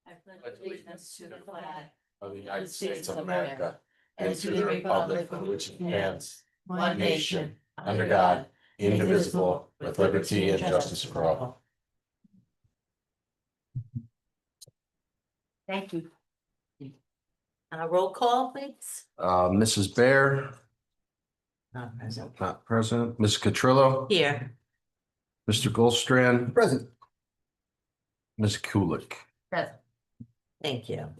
I pledge allegiance to the flag of the United States of America and to the republic for which it stands, one nation, under God, indivisible, with liberty and justice for all. Thank you. Roll call, please. Mrs. Bear. Not present. Ms. Catrillo. Here. Mr. Goldstrand. Present. Ms. Kulik. Present. Thank you.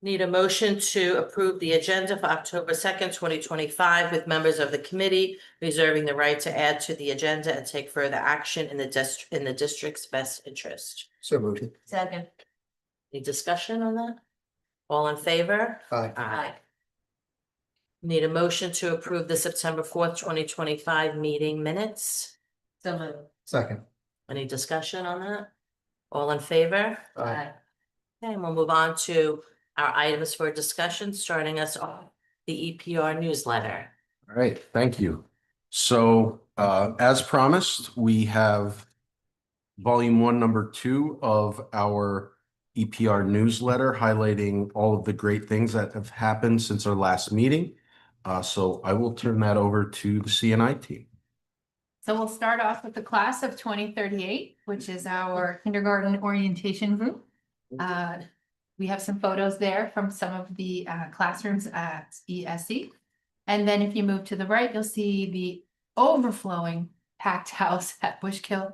Need a motion to approve the agenda for October 2nd, 2025, with members of the committee reserving the right to add to the agenda and take further action in the district's best interest. So moved. Second. Any discussion on that? All in favor? Aye. Aye. Need a motion to approve the September 4th, 2025 meeting minutes. So moved. Second. Any discussion on that? All in favor? Aye. Okay, and we'll move on to our items for discussion, starting us off the EPR newsletter. All right, thank you. So as promised, we have volume 1, number 2 of our EPR newsletter highlighting all of the great things that have happened since our last meeting. So I will turn that over to the CNI team. So we'll start off with the class of 2038, which is our kindergarten orientation group. We have some photos there from some of the classrooms at ESASD. And then if you move to the right, you'll see the overflowing packed house at Bushkill.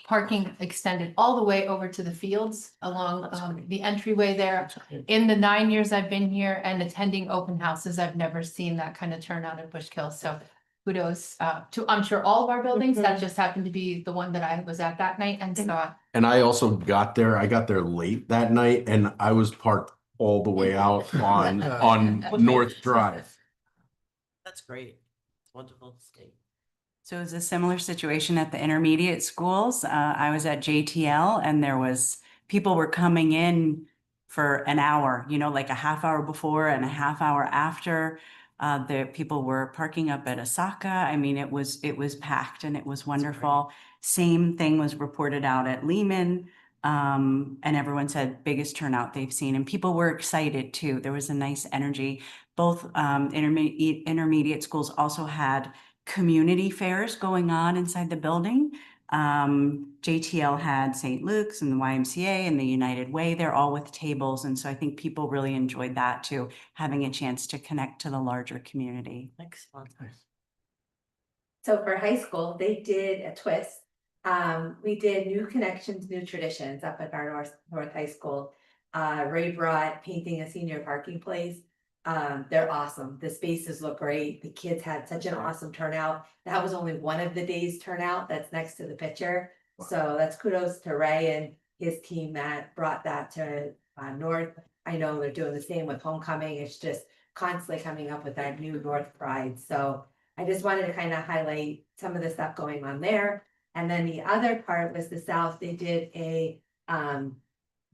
Parking extended all the way over to the fields along the entryway there. In the 9 years I've been here and attending open houses, I've never seen that kind of turnout at Bushkill. So kudos to, I'm sure, all of our buildings. That just happened to be the one that I was at that night and saw. And I also got there late that night and I was parked all the way out on North Drive. That's great. It's wonderful to see. So it was a similar situation at the intermediate schools. I was at JTL and people were coming in for an hour, like a half hour before and a half hour after. The people were parking up at Osaka. I mean, it was packed and it was wonderful. Same thing was reported out at Lehman. And everyone said biggest turnout they've seen, and people were excited too. There was a nice energy. Both intermediate schools also had community fairs going on inside the building. JTL had St. Luke's and the YMCA and the United Way. They're all with tables. And so I think people really enjoyed that too, having a chance to connect to the larger community. Excellent. So for high school, they did a twist. We did new connections, new traditions up at our North High School. Ray brought painting a senior parking place. They're awesome. The spaces look great. The kids had such an awesome turnout. That was only one of the day's turnout that's next to the picture. Wow. So that's kudos to Ray and his team that brought that to North. I know they're doing the same with homecoming. It's just constantly coming up with that new North pride. So I just wanted to kind of highlight some of the stuff going on there. And then the other part was the South. They did a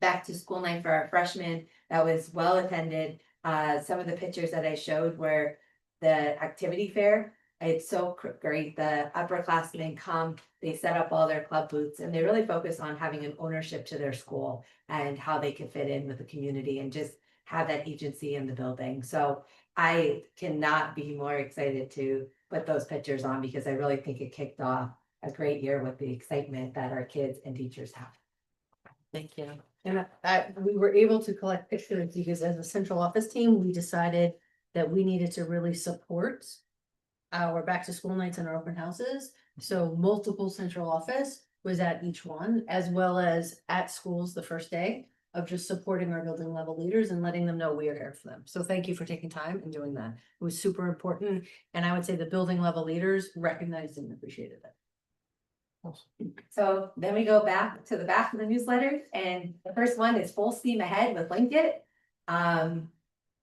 back to school night for our freshmen that was well attended. Some of the pictures that I showed were the activity fair. It's so great. The upperclassmen come, they set up all their club booths, and they really focus on having an ownership to their school and how they can fit in with the community and just have that agency in the building. So I cannot be more excited to put those pictures on because I really think it kicked off a great year with the excitement that our kids and teachers have. Thank you. And we were able to collect pictures because as a central office team, we decided that we needed to really support our back to school nights and our open houses. So multiple central office was at each one, as well as at schools the first day of just supporting our building level leaders and letting them know we are here for them. So thank you for taking time and doing that. It was super important. And I would say the building level leaders recognized and appreciated it. So then we go back to the back of the newsletter, and the first one is full steam ahead with Linkit.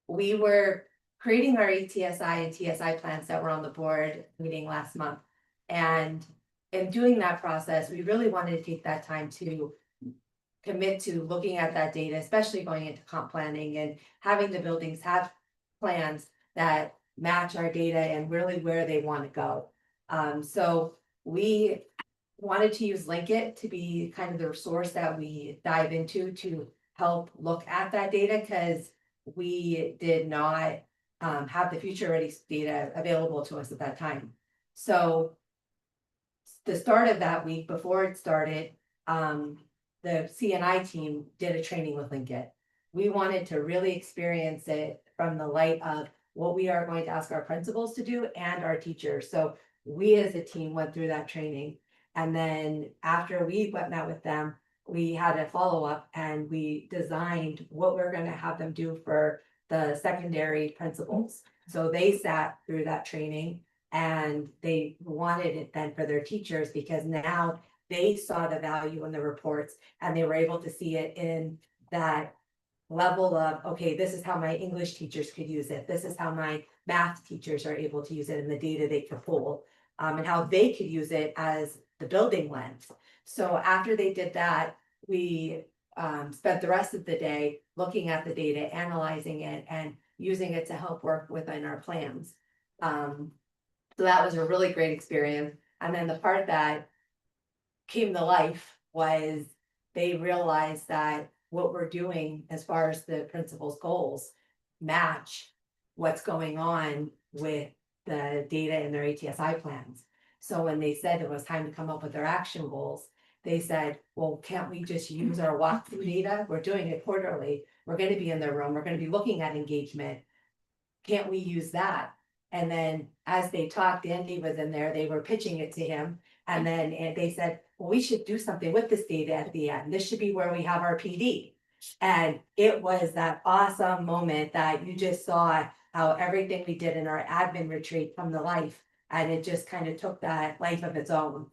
We were creating our ETSI and TSI plans that were on the board meeting last month. And in doing that process, we really wanted to take that time to commit to looking at that data, especially going into comp planning and having the buildings have plans that match our data and really where they want to go. So we wanted to use Linkit to be kind of the resource that we dive into to help look at that data, because we did not have the future ready data available to us at that time. So the start of that week, before it started, the CNI team did a training with Linkit. We wanted to really experience it from the light of what we are going to ask our principals to do and our teachers. So we as a team went through that training. And then after we met with them, we had a follow-up and we designed what we're going to have them do for the secondary principals. So they sat through that training and they wanted it then for their teachers, because now they saw the value in the reports and they were able to see it in that level of, okay, this is how my English teachers could use it. This is how my math teachers are able to use it, and the data they could pull, and how they could use it as the building lens. So after they did that, we spent the rest of the day looking at the data, analyzing it, and using it to help work within our plans. So that was a really great experience. And then the part that came to life was they realized that what we're doing as far as the principal's goals match what's going on with the data in their ATSI plans. So when they said it was time to come up with their action goals, they said, well, can't we just use our walkthrough data? We're doing it quarterly. We're going to be in their room. We're going to be looking at engagement. Can't we use that? And then as they talked, Andy was in there, they were pitching it to him. And then they said, well, we should do something with this data at the end. This should be where we have our PD. And it was that awesome moment that you just saw how everything we did in our admin retreat come to life. And it just kind of took that life of its own.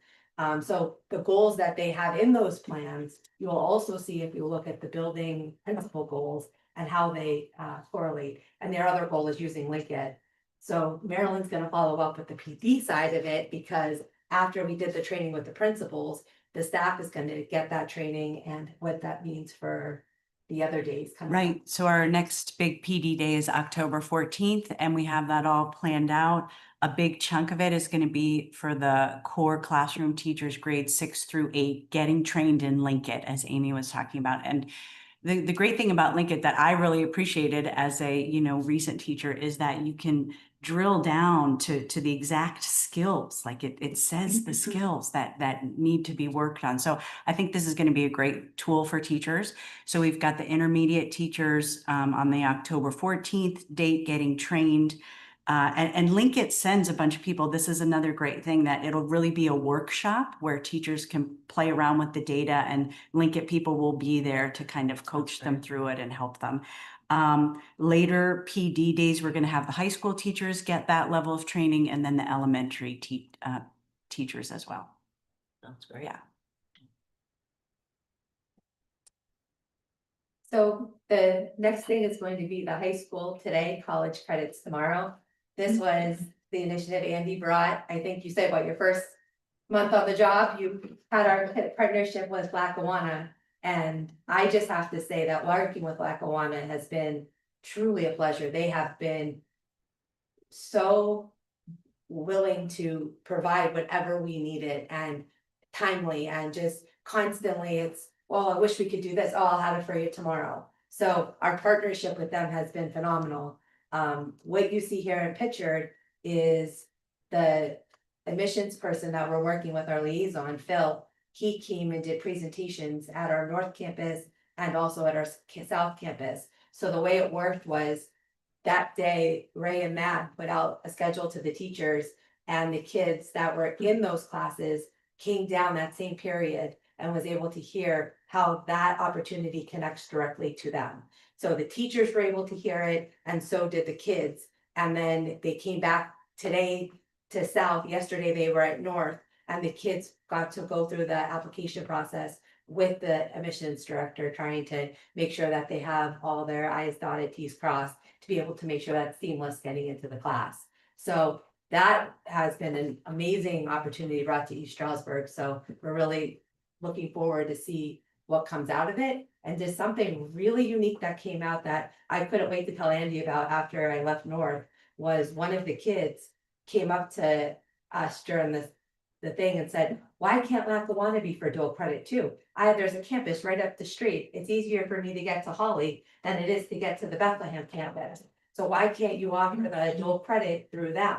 So the goals that they have in those plans, you will also see if you look at the building principal goals and how they correlate. And their other goal is using Linkit. So Marilyn's going to follow up with the PD side of it, because after we did the training with the principals, the staff is going to get that training and what that means for the other days. Right. So our next big PD day is October 14th, and we have that all planned out. A big chunk of it is going to be for the core classroom teachers, grades 6 through 8, getting trained in Linkit, as Amy was talking about. And the great thing about Linkit that I really appreciated as a, recent teacher is that you can drill down to the exact skills. Like it says the skills that need to be worked on. So I think this is going to be a great tool for teachers. So we've got the intermediate teachers on the October 14th date getting trained. And Linkit sends a bunch of people. This is another great thing, that it'll really be a workshop where teachers can play around with the data, and Linkit people will be there to kind of coach them through it and help them. Later PD days, we're going to have the high school teachers get that level of training, and then the elementary teachers as well. That's great. Yeah. So the next thing is going to be the high school today, college credits tomorrow. This was the initiative Andy brought. I think you said, what, your first month on the job, you had our partnership with Lackawanna. And I just have to say that working with Lackawanna has been truly a pleasure. They have been so willing to provide whatever we needed, and timely, and just constantly it's, well, I wish we could do this. Oh, I'll have it for you tomorrow. So our partnership with them has been phenomenal. What you see here in pictured is the admissions person that we're working with, our liaison, Phil. He came and did presentations at our North Campus and also at our South Campus. So the way it worked was that day, Ray and Matt put out a schedule to the teachers, and the kids that were in those classes came down that same period and was able to hear how that opportunity connects directly to them. So the teachers were able to hear it, and so did the kids. And then they came back today to South. Yesterday they were at North, and the kids got to go through the application process with the admissions director, trying to make sure that they have all their I's dotted, T's crossed, to be able to make sure that's seamless getting into the class. So that has been an amazing opportunity brought to East Stroudsburg. So we're really looking forward to see what comes out of it. And just something really unique that came out that I couldn't wait to tell Andy about after I left North was one of the kids came up to us during the thing and said, why can't Lackawanna be for dual credit too? There's a campus right up the street. It's easier for me to get to Holly than it is to get to the Bethlehem campus. So why can't you offer the dual credit through them?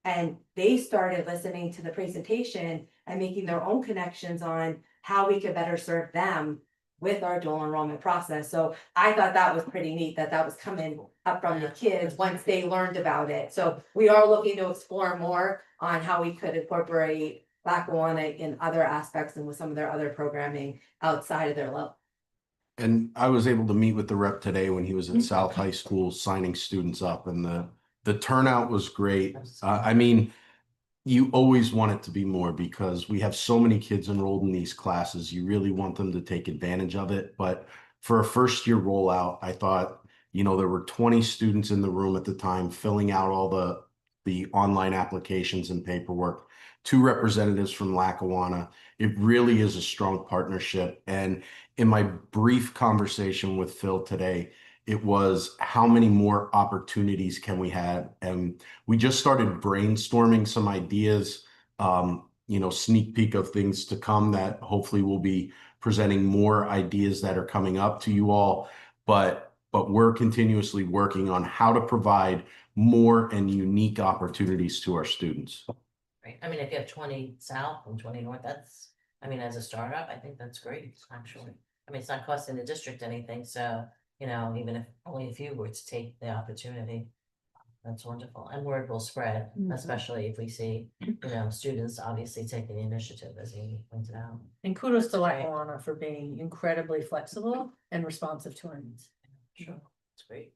And they started listening to the presentation and making their own connections on how we could better serve them with our dual enrollment process. So I thought that was pretty neat that that was coming up from the kids once they learned about it. So we are looking to explore more on how we could incorporate Lackawanna in other aspects and with some of their other programming outside of their level. And I was able to meet with the rep today when he was at South High School signing students up, and the turnout was great. I mean, you always want it to be more because we have so many kids enrolled in these classes. You really want them to take advantage of it. But for a first year rollout, I thought, there were 20 students in the room at the time filling out all the online applications and paperwork, 2 representatives from Lackawanna. It really is a strong partnership. And in my brief conversation with Phil today, it was how many more opportunities can we have? And we just started brainstorming some ideas, sneak peek of things to come that hopefully we'll be presenting more ideas that are coming up to you all. But we're continuously working on how to provide more and unique opportunities to our students. Right. I mean, if you have 20 south and 20 north, as a startup, I think that's great, actually. I mean, it's not costing the district anything, so, even if only a few were to take the opportunity, that's wonderful. And word will spread, especially if we see, students obviously taking the initiative, as Amy pointed out. And kudos to That's great. Lackawanna for being incredibly flexible and responsive to our needs. Sure, it's great.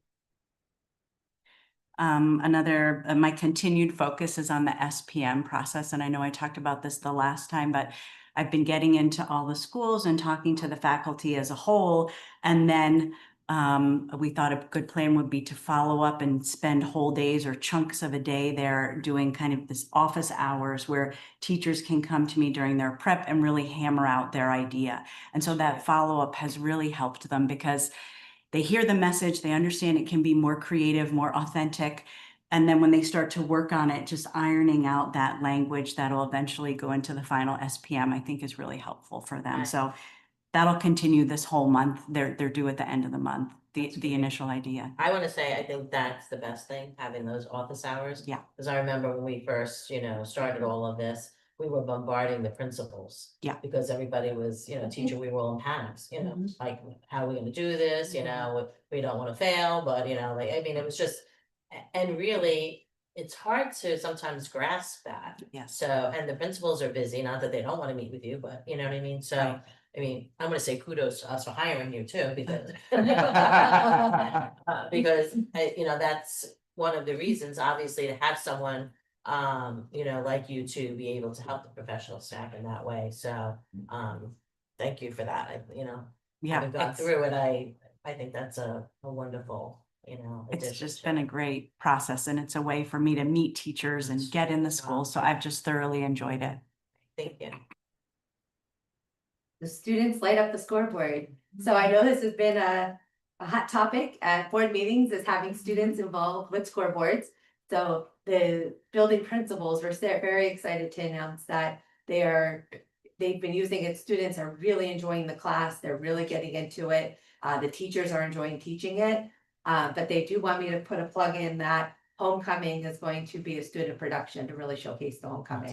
My continued focus is on the SPM process. And I know I talked about this the last time, but I've been getting into all the schools and talking to the faculty as a whole. And then we thought a good plan would be to follow up and spend whole days or chunks of a day there doing kind of this office hours where teachers can come to me during their prep and really hammer out their idea. And so that follow-up has really helped them because they hear the message, they understand it can be more creative, more authentic. And then when they start to work on it, just ironing out that language that'll eventually go into the final SPM, I think is really helpful for them. Right. So that'll continue this whole month. They're due at the end of the month, the initial idea. I want to say, I think that's the best thing, having those office hours. Yeah. Because I remember when we first, started all of this, we were bombarding the principals. Yeah. Because everybody was, teacher, we were all in panics, like, how are we gonna do this, we don't want to fail, but, it was just, and really, it's hard to sometimes grasp that. Yes. So, and the principals are busy, not that they don't want to meet with you, but you know what I mean? So, Right. I'm gonna say kudos to us for hiring you too, because because, that's one of the reasons, obviously, to have someone, like you to be able to help the professional staff in that way. So, thank you for that. Having gone through it, I think that's a wonderful, It's just been a great process, and it's a way for me to meet teachers and get in the school. So I've just thoroughly enjoyed it. Thank you. The students light up the scoreboard. So I know this has been a hot topic at board meetings, is having students involved with scoreboards. So the building principals were very excited to announce that they've been using it. Students are really enjoying the class. They're really getting into it. The teachers are enjoying teaching it. But they do want me to put a plug in that homecoming is going to be a student production to really showcase the homecoming.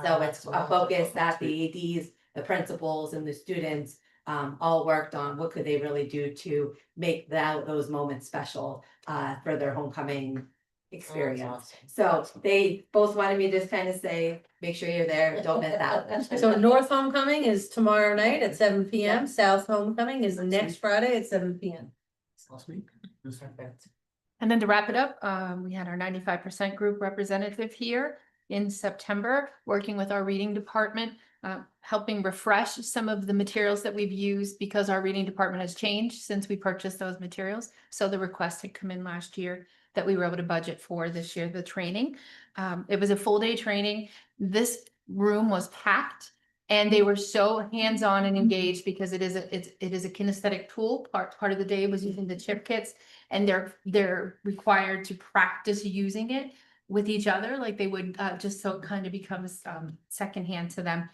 So it's a focus that the ADs, the principals, and the students all worked on. What could they really do to make those moments special for their homecoming experience? So they both wanted me to just kind of say, make sure you're there, don't miss out. So North Homecoming is tomorrow night at 7 PM. South Homecoming is next Friday at 7 PM. Perfect. And then to wrap it up, we had our 95% group representative here in September, working with our reading department, helping refresh some of the materials that we've used because our reading department has changed since we purchased those materials. So the request had come in last year that we were able to budget for this year, the training. It was a full day training. This room was packed. And they were so hands-on and engaged because it is a kinesthetic tool. Part of the day was using the chip kits, and they're required to practice using it. with each other, like they would, just so it kind of becomes, secondhand to them.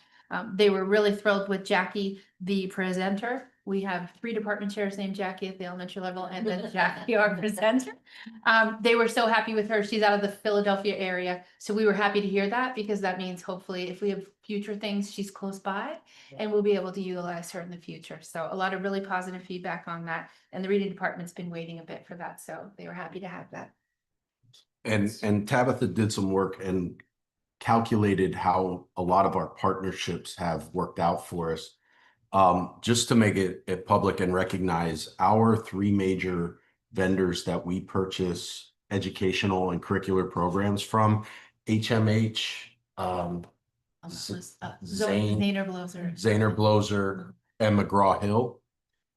They were really thrilled with Jackie, the presenter. We have 3 department chairs named Jackie at the elementary level, and then Jackie, our presenter. They were so happy with her. She's out of the Philadelphia area. So we were happy to hear that, because that means hopefully if we have future things, she's close by and we'll be able to utilize her in the future. So a lot of really positive feedback on that. And the reading department's been waiting a bit for that. So they were happy to have that. And Tabitha did some work and calculated how a lot of our partnerships have worked out for us. Just to make it public and recognize our 3 major vendors that we purchase educational and curricular programs from, HMH, Zane, Zaner Bloser, and McGraw-Hill.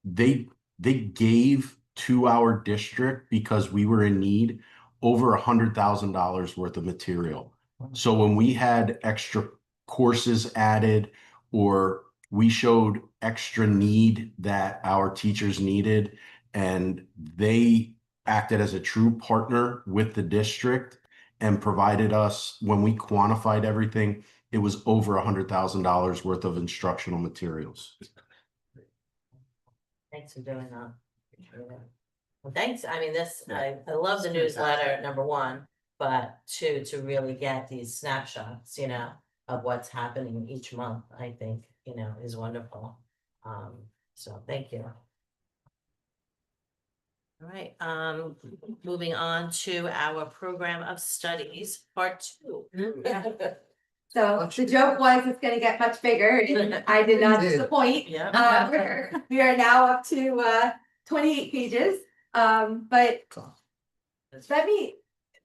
They gave to our district, because we were in need, over $100,000 worth of material. So when we had extra courses added, or we showed extra need that our teachers needed, and they acted as a true partner with the district and provided us, when we quantified everything, it was over $100,000 worth of instructional materials. Thanks for doing that. Appreciate it. Well, thanks. I mean, I love the newsletter, number one, but two, to really get these snapshots, of what's happening each month, I think, is wonderful. So thank you. All right, moving on to our program of studies, part 2. So the joke was it's gonna get much bigger, and I did not disappoint. Yeah. We are now up to 28 pages. But let me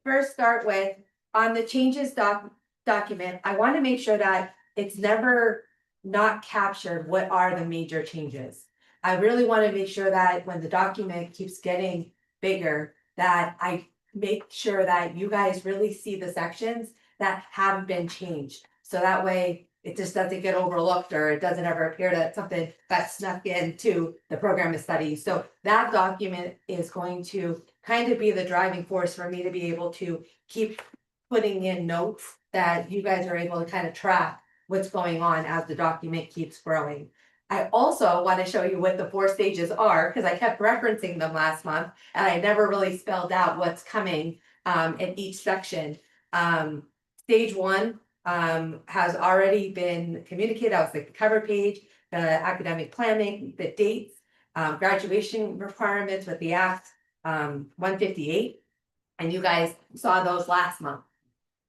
first start with, on the changes document, I want to make sure that it's never not captured what are the major changes. I really want to make sure that when the document keeps getting bigger, that I make sure that you guys really see the sections that have been changed. So that way it just doesn't get overlooked, or it doesn't ever appear that something got snuck into the program of study. So that document is going to kind of be the driving force for me to be able to keep putting in notes that you guys are able to kind of track what's going on as the document keeps growing. I also want to show you what the 4 stages are, because I kept referencing them last month and I never really spelled out what's coming in each section. Stage 1 has already been communicated. That was the cover page, the academic planning, the dates, graduation requirements with the Act 158. And you guys saw those last month.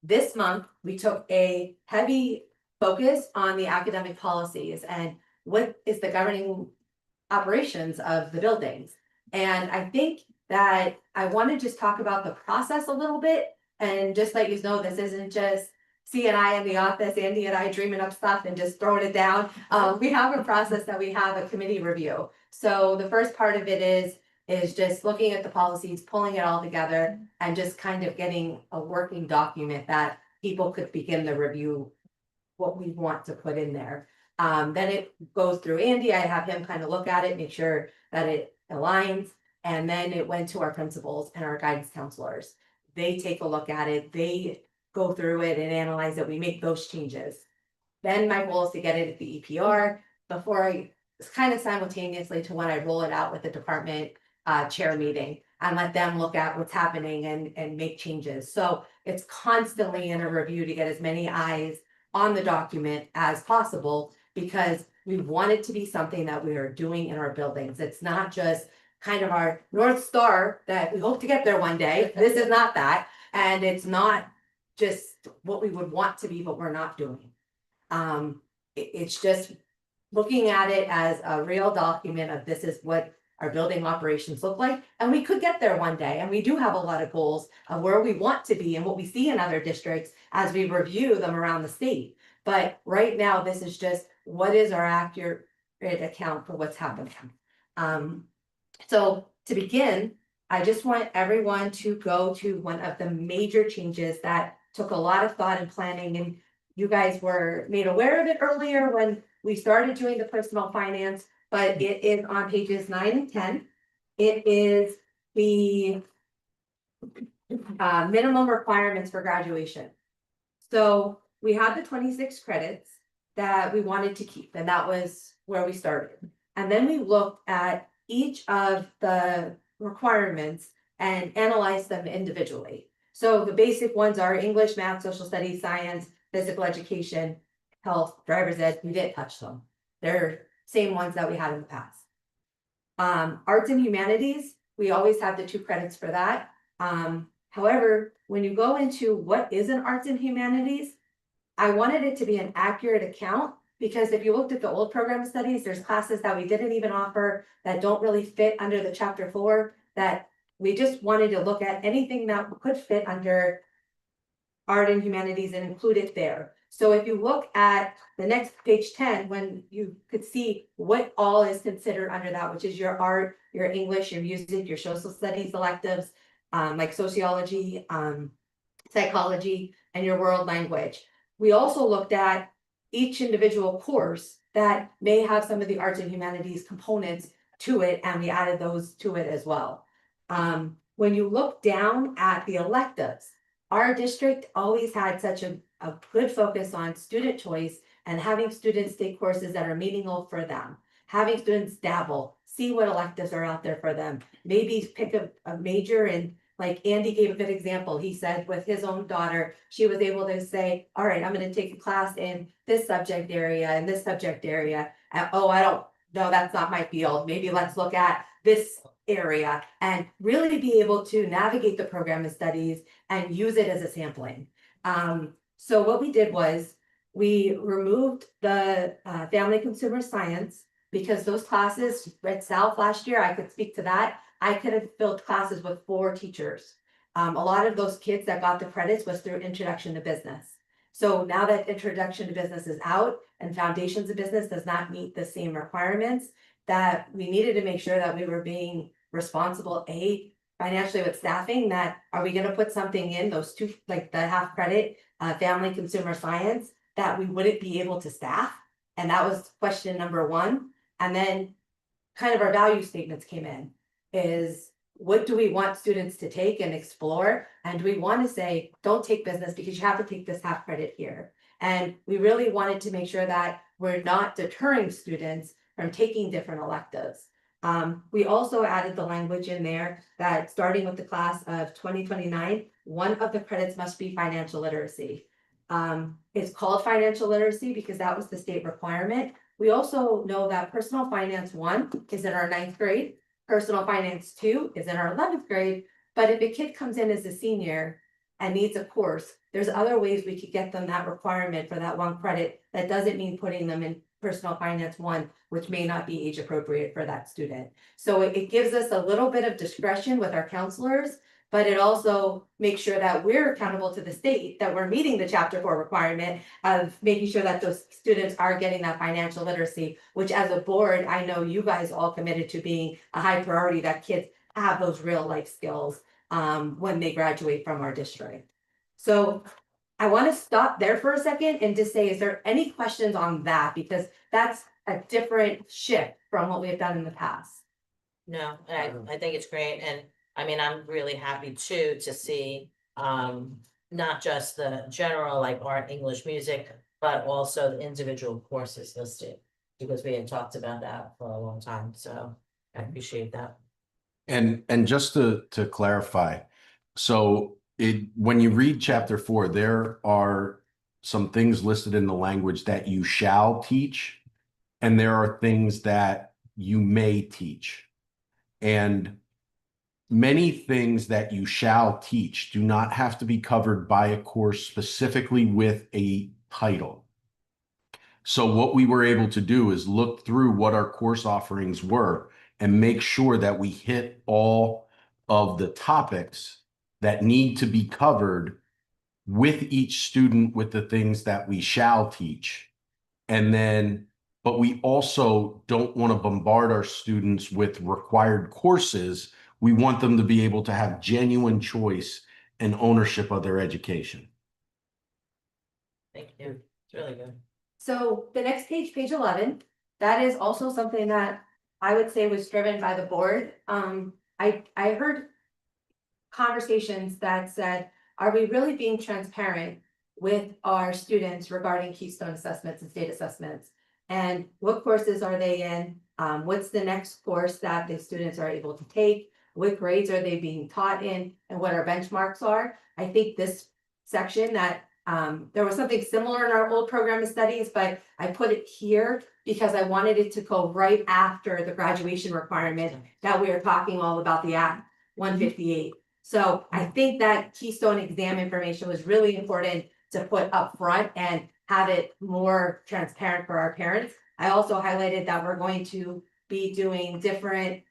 This month, we took a heavy focus on the academic policies and what is the governing operations of the buildings. And I think that I want to just talk about the process a little bit, and just let you know this isn't just C and I in the office, Andy and I dreaming up stuff and just throwing it down. We have a process that we have a committee review. So the first part of it is just looking at the policies, pulling it all together, and just kind of getting a working document that people could begin to review what we want to put in there. Then it goes through Andy. I have him kind of look at it, make sure that it aligns. And then it went to our principals and our guidance counselors. They take a look at it. They go through it and analyze it. We make those changes. Then my goal is to get it at the EPR before it's kind of simultaneously to when I roll it out with the department chair meeting and let them look at what's happening and make changes. So it's constantly in a review to get as many eyes on the document as possible, because we want it to be something that we are doing in our buildings. It's not just kind of our North Star that we hope to get there one day. This is not that. And it's not just what we would want to be, but we're not doing. It's just looking at it as a real document of this is what our building operations look like. And we could get there one day. And we do have a lot of goals of where we want to be and what we see in other districts as we review them around the state. But right now, this is just what is our accurate account for what's happening. So to begin, I just want everyone to go to one of the major changes that took a lot of thought and planning, and you guys were made aware of it earlier when we started doing the personal finance, but it is on pages 9 and 10. It is the minimum requirements for graduation. So we had the 26 credits that we wanted to keep, and that was where we started. And then we looked at each of the requirements and analyzed them individually. So the basic ones are English, math, social studies, science, physical education, health, driver's ed. We didn't touch them. They're same ones that we had in the past. Arts and humanities, we always have the 2 credits for that. However, when you go into what is an arts and humanities, I wanted it to be an accurate account, because if you looked at the old program studies, there's classes that we didn't even offer that don't really fit under the chapter 4, that we just wanted to look at anything that could fit under art and humanities and include it there. So if you look at the next page 10, when you could see what all is considered under that, which is your art, your English, your music, your social studies electives, like sociology, psychology, and your world language. We also looked at each individual course that may have some of the arts and humanities components to it, and we added those to it as well. When you look down at the electives, our district always had such a good focus on student choice and having students take courses that are meaningful for them. Having students dabble, see what electives are out there for them, maybe pick a major. And like Andy gave a good example, he said with his own daughter, she was able to say, all right, I'm going to take a class in this subject area and this subject area. Oh, I don't know, that's not my field. Maybe let's look at this area and really be able to navigate the program of studies and use it as a sampling. So what we did was we removed the family consumer science, because those classes at South last year, I could speak to that. I could have filled classes with 4 teachers. A lot of those kids that got the credits was through introduction to business. So now that introduction to business is out and foundations of business does not meet the same requirements, that we needed to make sure that we were being responsible, financially with staffing, that are we going to put something in those 2, like the half credit, family consumer science, that we wouldn't be able to staff? And that was question number 1. And then kind of our value statements came in, is what do we want students to take and explore? And do we want to say, don't take business because you have to take this half credit here? And we really wanted to make sure that we're not deterring students from taking different electives. We also added the language in there that starting with the class of 2029, one of the credits must be financial literacy. It's called financial literacy because that was the state requirement. We also know that personal finance 1 is in our 9th grade. Personal finance 2 is in our 11th grade. But if a kid comes in as a senior and needs a course, there's other ways we could get them that requirement for that 1 credit. That doesn't mean putting them in personal finance 1, which may not be age appropriate for that student. So it gives us a little bit of discretion with our counselors, but it also makes sure that we're accountable to the state, that we're meeting the chapter 4 requirement of making sure that those students are getting that financial literacy, which as a board, I know you guys all committed to being a high priority, that kids have those real life skills when they graduate from our district. So I want to stop there for a second and just say, is there any questions on that? Because that's a different shift from what we have done in the past. No, I think it's great, and I mean, I'm really happy too to see not just the general like art, English, music, but also the individual courses listed, because we had talked about that for a long time, so I appreciate that. And just to clarify, so when you read chapter 4, there are some things listed in the language that you shall teach, and there are things that you may teach. And many things that you shall teach do not have to be covered by a course specifically with a title. So what we were able to do is look through what our course offerings were and make sure that we hit all of the topics that need to be covered with each student with the things that we shall teach. And then, but we also don't want to bombard our students with required courses. We want them to be able to have genuine choice and ownership of their education. Thank you, it's really good. So the next page, page 11, that is also something that I would say was driven by the board. I heard conversations that said, are we really being transparent with our students regarding Keystone assessments and state assessments? And what courses are they in? What's the next course that the students are able to take? What grades are they being taught in, and what our benchmarks are? I think this section that there was something similar in our old program of studies, but I put it here because I wanted it to go right after the graduation requirement that we are talking all about, the Act 158. So I think that Keystone exam information was really important to put up front and have it more transparent for our parents. I also highlighted that we're going to be doing different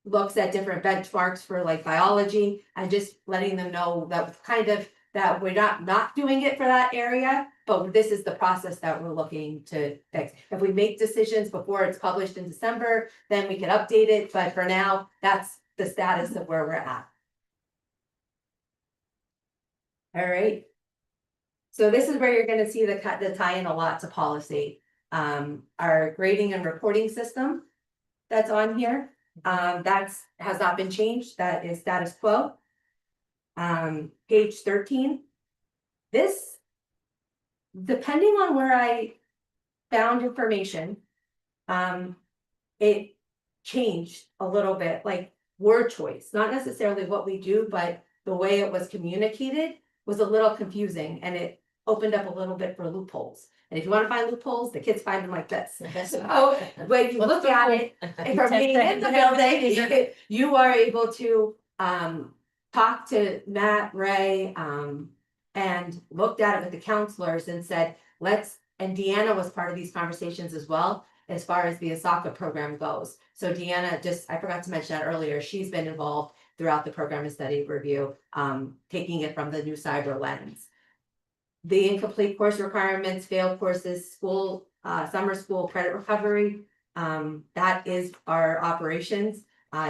looks at different benchmarks for like biology, and just letting them know that kind of that we're not doing it for that area, but this is the process that we're looking to fix. If we make decisions before it's published in December, then we can update it, but for now, that's the status of where we're at. All right. So this is where you're gonna see the tie in a lot to policy. Our grading and reporting system that's on here, has not been changed. That is status quo. Page 13. This, depending on where I found information, it changed a little bit, like word choice, not necessarily what we do, but the way it was communicated was a little confusing, and it opened up a little bit for loopholes. And if you want to find loopholes, the kids find them like this. So when you look at it, if you're being in the building, you are able to talk to Matt, Ray, and looked at it with the counselors and said, and Deanna was part of these conversations as well, as far as the ESASD program goes. So Deanna, I forgot to mention that earlier, she's been involved throughout the program and study review, taking it from the new cyber lens. The incomplete course requirements, failed courses, school, summer school credit recovery, that is our operations,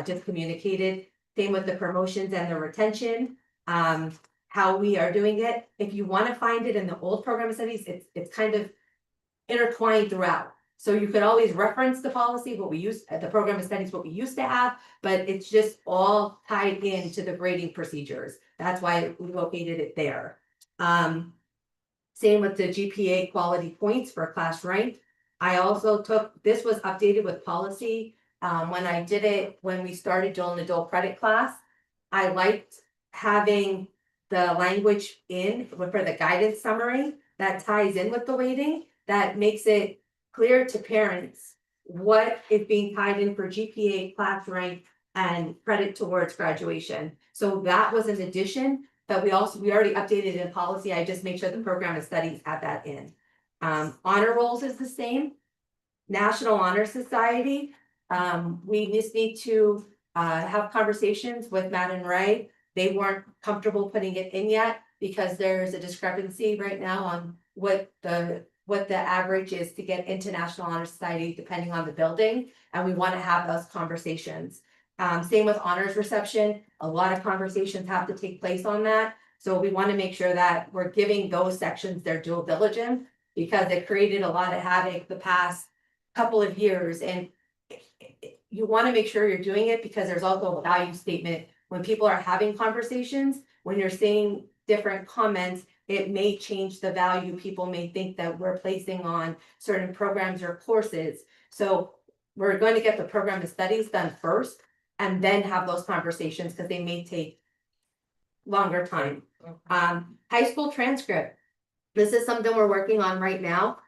just communicated. Same with the promotions and the retention, how we are doing it. If you want to find it in the old program studies, it's kind of intertwined throughout. So you could always reference the policy, what we use at the program of studies, what we used to have, but it's just all tied into the grading procedures. That's why we located it there. Same with the GPA quality points for class rank. I also this was updated with policy. When I did it, when we started doing the adult credit class, I liked having the language for the guidance summary that ties in with the weighting, that makes it clear to parents what is being tied in for GPA, class rank, and credit towards graduation. So that was an addition, but we already updated in policy. I just made sure the program of studies had that in. Honor rolls is the same. National Honor Society, we just need to have conversations with Matt and Ray. They weren't comfortable putting it in yet because there's a discrepancy right now on what the average is to get into National Honor Society depending on the building, and we want to have those conversations. Same with honors reception, a lot of conversations have to take place on that. So we want to make sure that we're giving those sections their due diligence, because it created a lot of havoc the past couple of years, and you want to make sure you're doing it because there's also a value statement when people are having conversations. When you're saying different comments, it may change the value people may think that we're placing on certain programs or courses. So we're going to get the program of studies done first and then have those conversations, because they may take longer time. High school transcript. This is something we're working on right now.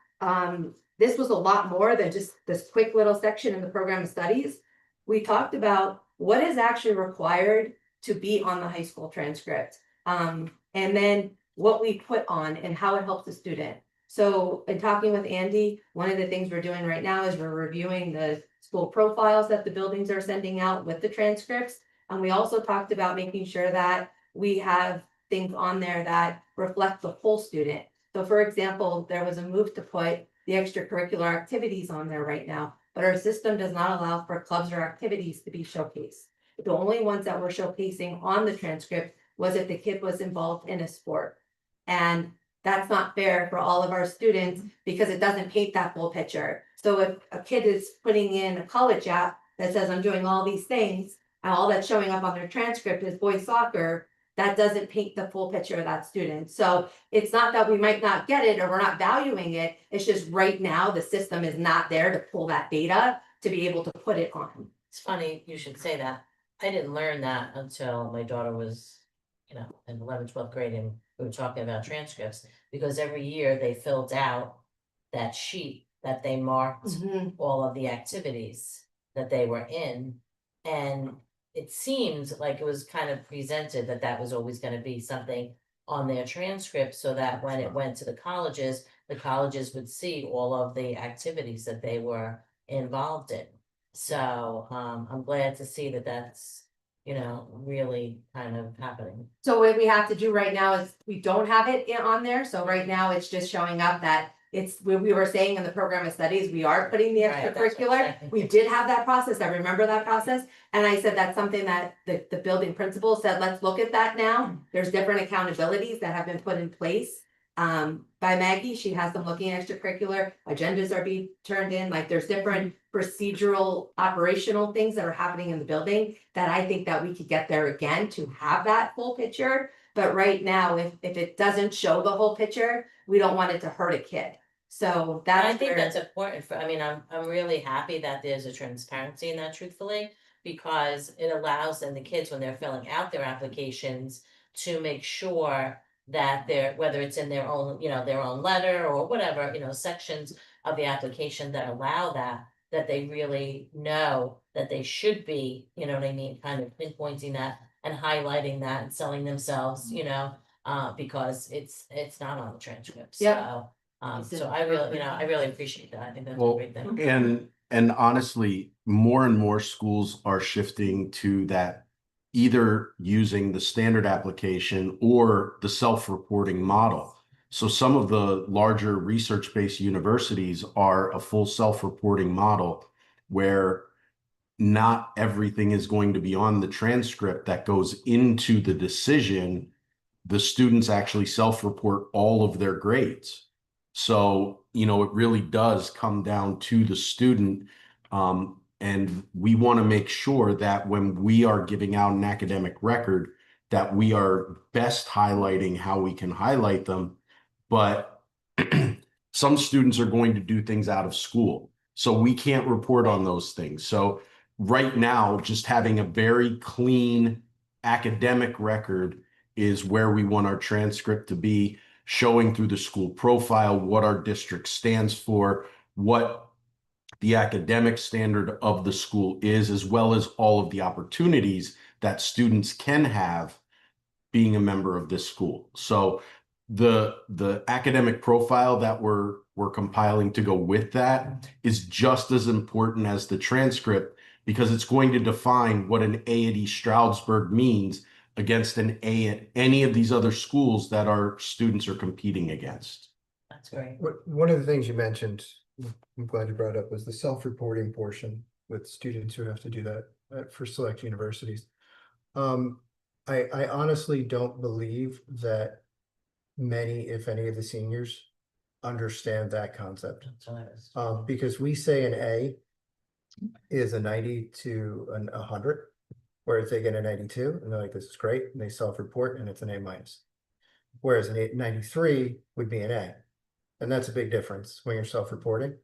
This was a lot more than just this quick little section in the program of studies. We talked about what is actually required to be on the high school transcript. And then what we put on and how it helps the student. So in talking with Andy, one of the things we're doing right now is we're reviewing the school profiles that the buildings are sending out with the transcripts. And we also talked about making sure that we have things on there that reflect the whole student. So for example, there was a move to put the extracurricular activities on there right now, but our system does not allow for clubs or activities to be showcased. The only ones that we're showcasing on the transcript was if the kid was involved in a sport. And that's not fair for all of our students because it doesn't paint that full picture. So if a kid is putting in a college app that says I'm doing all these things, and all that's showing up on their transcript is boys soccer, that doesn't paint the full picture of that student. So it's not that we might not get it or we're not valuing it. It's just right now the system is not there to pull that data to be able to put it on. It's funny you should say that. I didn't learn that until my daughter was, in 11th, 12th grade, and we were talking about transcripts, because every year they filled out that sheet that they marked all of the activities that they were in. And it seems like it was kind of presented that that was always going to be something on their transcript, so that when it went to the colleges would see all of the activities that they were involved in. So I'm glad to see that that's, really kind of happening. So what we have to do right now is we don't have it on there. So right now it's just showing up that we were saying in the program of studies, we are putting the Right, that's what I'm extracurricular. saying. We did have that process. I remember that process. And I said, that's something that the building principal said, let's look at that now. There's different accountabilities that have been put in place by Maggie. She has them looking at extracurricular, agendas are being turned in, like there's different procedural operational things that are happening in the building that I think that we could get there again to have that full picture. But right now, if it doesn't show the whole picture, we don't want it to hurt a kid. So And that's I think where- that's important I'm really happy that there's a transparency in that, truthfully, because it allows then the kids, when they're filling out their applications, to make sure that they're, whether it's in their own, their own letter or whatever, sections of the application that allow that they really know that they should be, kind of pinpointing that and highlighting that and selling themselves, because it's not on the transcript. Yeah. So I really appreciate that. I think that's a Well, great thing. and honestly, more and more schools are shifting to that, either using the standard application or the self-reporting model. So some of the larger research-based universities are a full self-reporting model where not everything is going to be on the transcript that goes into the decision. The students actually self-report all of their grades. So, it really does come down to the student. And we want to make sure that when we are giving out an academic record, that we are best highlighting how we can highlight them. But some students are going to do things out of school, so we can't report on those things. So right now, just having a very clean academic record is where we want our transcript to be, showing through the school profile what our district stands for, what the academic standard of the school is, as well as all of the opportunities that students can have being a member of this school. So the academic profile that we're compiling to go with that is just as important as the transcript, because it's going to define what an A at East Stroudsburg means against an A at any of these other schools that our students are competing against. That's great. One of the things you mentioned, I'm glad you brought up, was the self-reporting portion with students who have to do that for select universities. I honestly don't believe that many, if any, of the seniors understand that concept. That's what I was. Because we say an A is a 90 to an 100, whereas they get a 92 and they're like, this is great, and they self-report and it's an A minus. Whereas an 93 would be an A. And that's a big difference when you're self-reporting.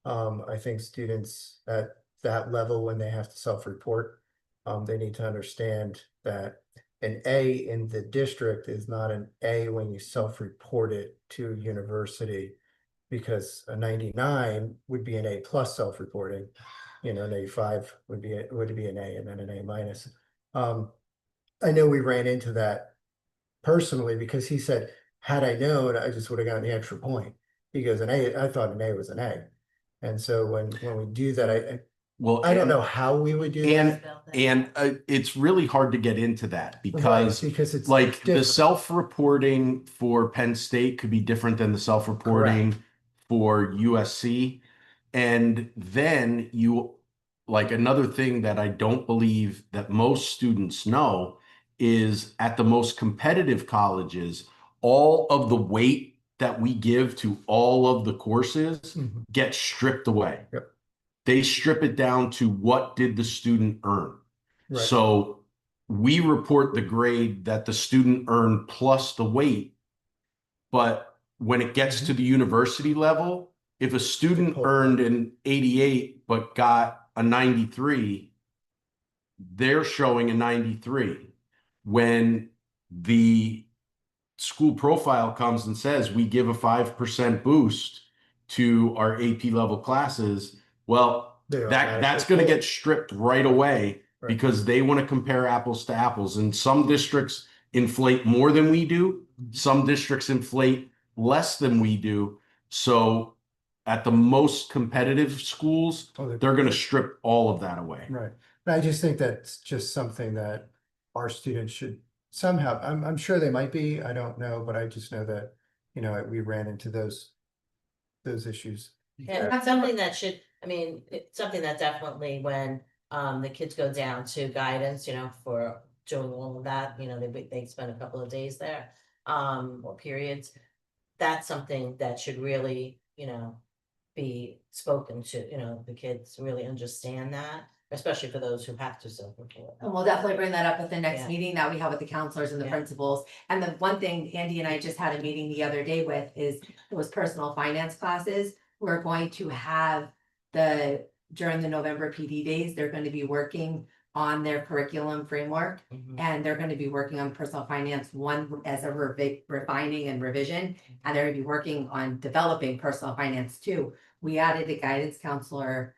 I think students at that level, when they have to self-report, they need to understand that an A in the district is not an A when you self-report it to university, because a 99 would be an A plus self-reporting. An 85 would be an A, and then an A minus. I know we ran into that personally, because he said, had I known, I just would have gotten the extra point. He goes, an A, I thought an A was an A. And so when we do that, I don't know how we would do that. And it's really hard to get into that because it's like the different. self-reporting for Penn State could be different than the self-reporting for USC. And then like another thing that I don't believe that most students know is at the most competitive colleges, all of the weight that we give to all of the courses gets stripped away. Yep. They strip it down to what did the student earn. Right. So we report the grade that the student earned plus the weight. But when it gets to the university level, if a student pull it earned an 88 but got a 93, they're showing a 93. When the school profile comes and says we give a 5% boost to our AP level classes, well, They that's automatically going to pull. get stripped right away Right. because they want to compare apples to apples. And some districts inflate more than we do. Some districts inflate less than we do. So at the most competitive schools, Oh, they're going to strip all of that away. Right. And I just think that's just something that our students should somehow, I'm sure they might be, I don't know, but I just know that, we ran into those issues. And that's something that should, I mean, it's something that definitely when the kids go down to guidance, for doing all of that, they spend a couple of days there, or periods. That's something that should really, be spoken to, the kids really understand that, especially for those who have to self-report. And we'll definitely bring that up at the next Yeah. meeting that we have with the counselors and the Yeah. principals. And the one thing Andy and I just had a meeting the other day with is those personal finance classes. We're going to have during the November PD days, they're going to be working on their curriculum framework. Mhm. And they're going to be working on personal finance, one as a refining and revision, and they're going to be working on developing personal finance too. We added a guidance counselor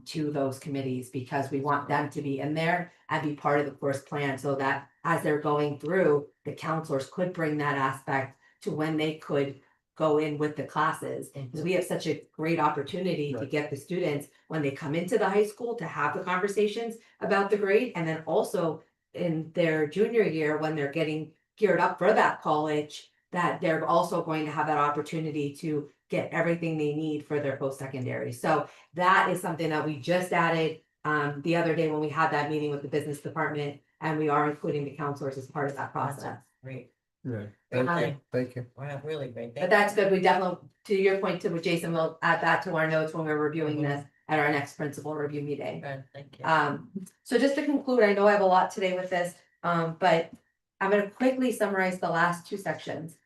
to those committees because we want them to be in there and be part of the course plan so that as they're going through, the counselors could bring that aspect to when they could go in with the classes. Because we have such a great opportunity to Right. get the students when they come into the high school to have the conversations about the grade, and then also in their junior year when they're getting geared up for that college, that they're also going to have that opportunity to get everything they need for their post-secondary. So that is something that we just added the other day when we had that meeting with the business department, and we are including the counselors as part of that process. Great, Yeah. Great Thank you. thing. Thank you. wow, really great. But that's good. We definitely, to your point to Jason, we'll add that to our notes when we're reviewing this at our next principal review meeting. Good, thank you. So just to conclude, I know I have a lot today with this, but I'm gonna quickly summarize the last two sections.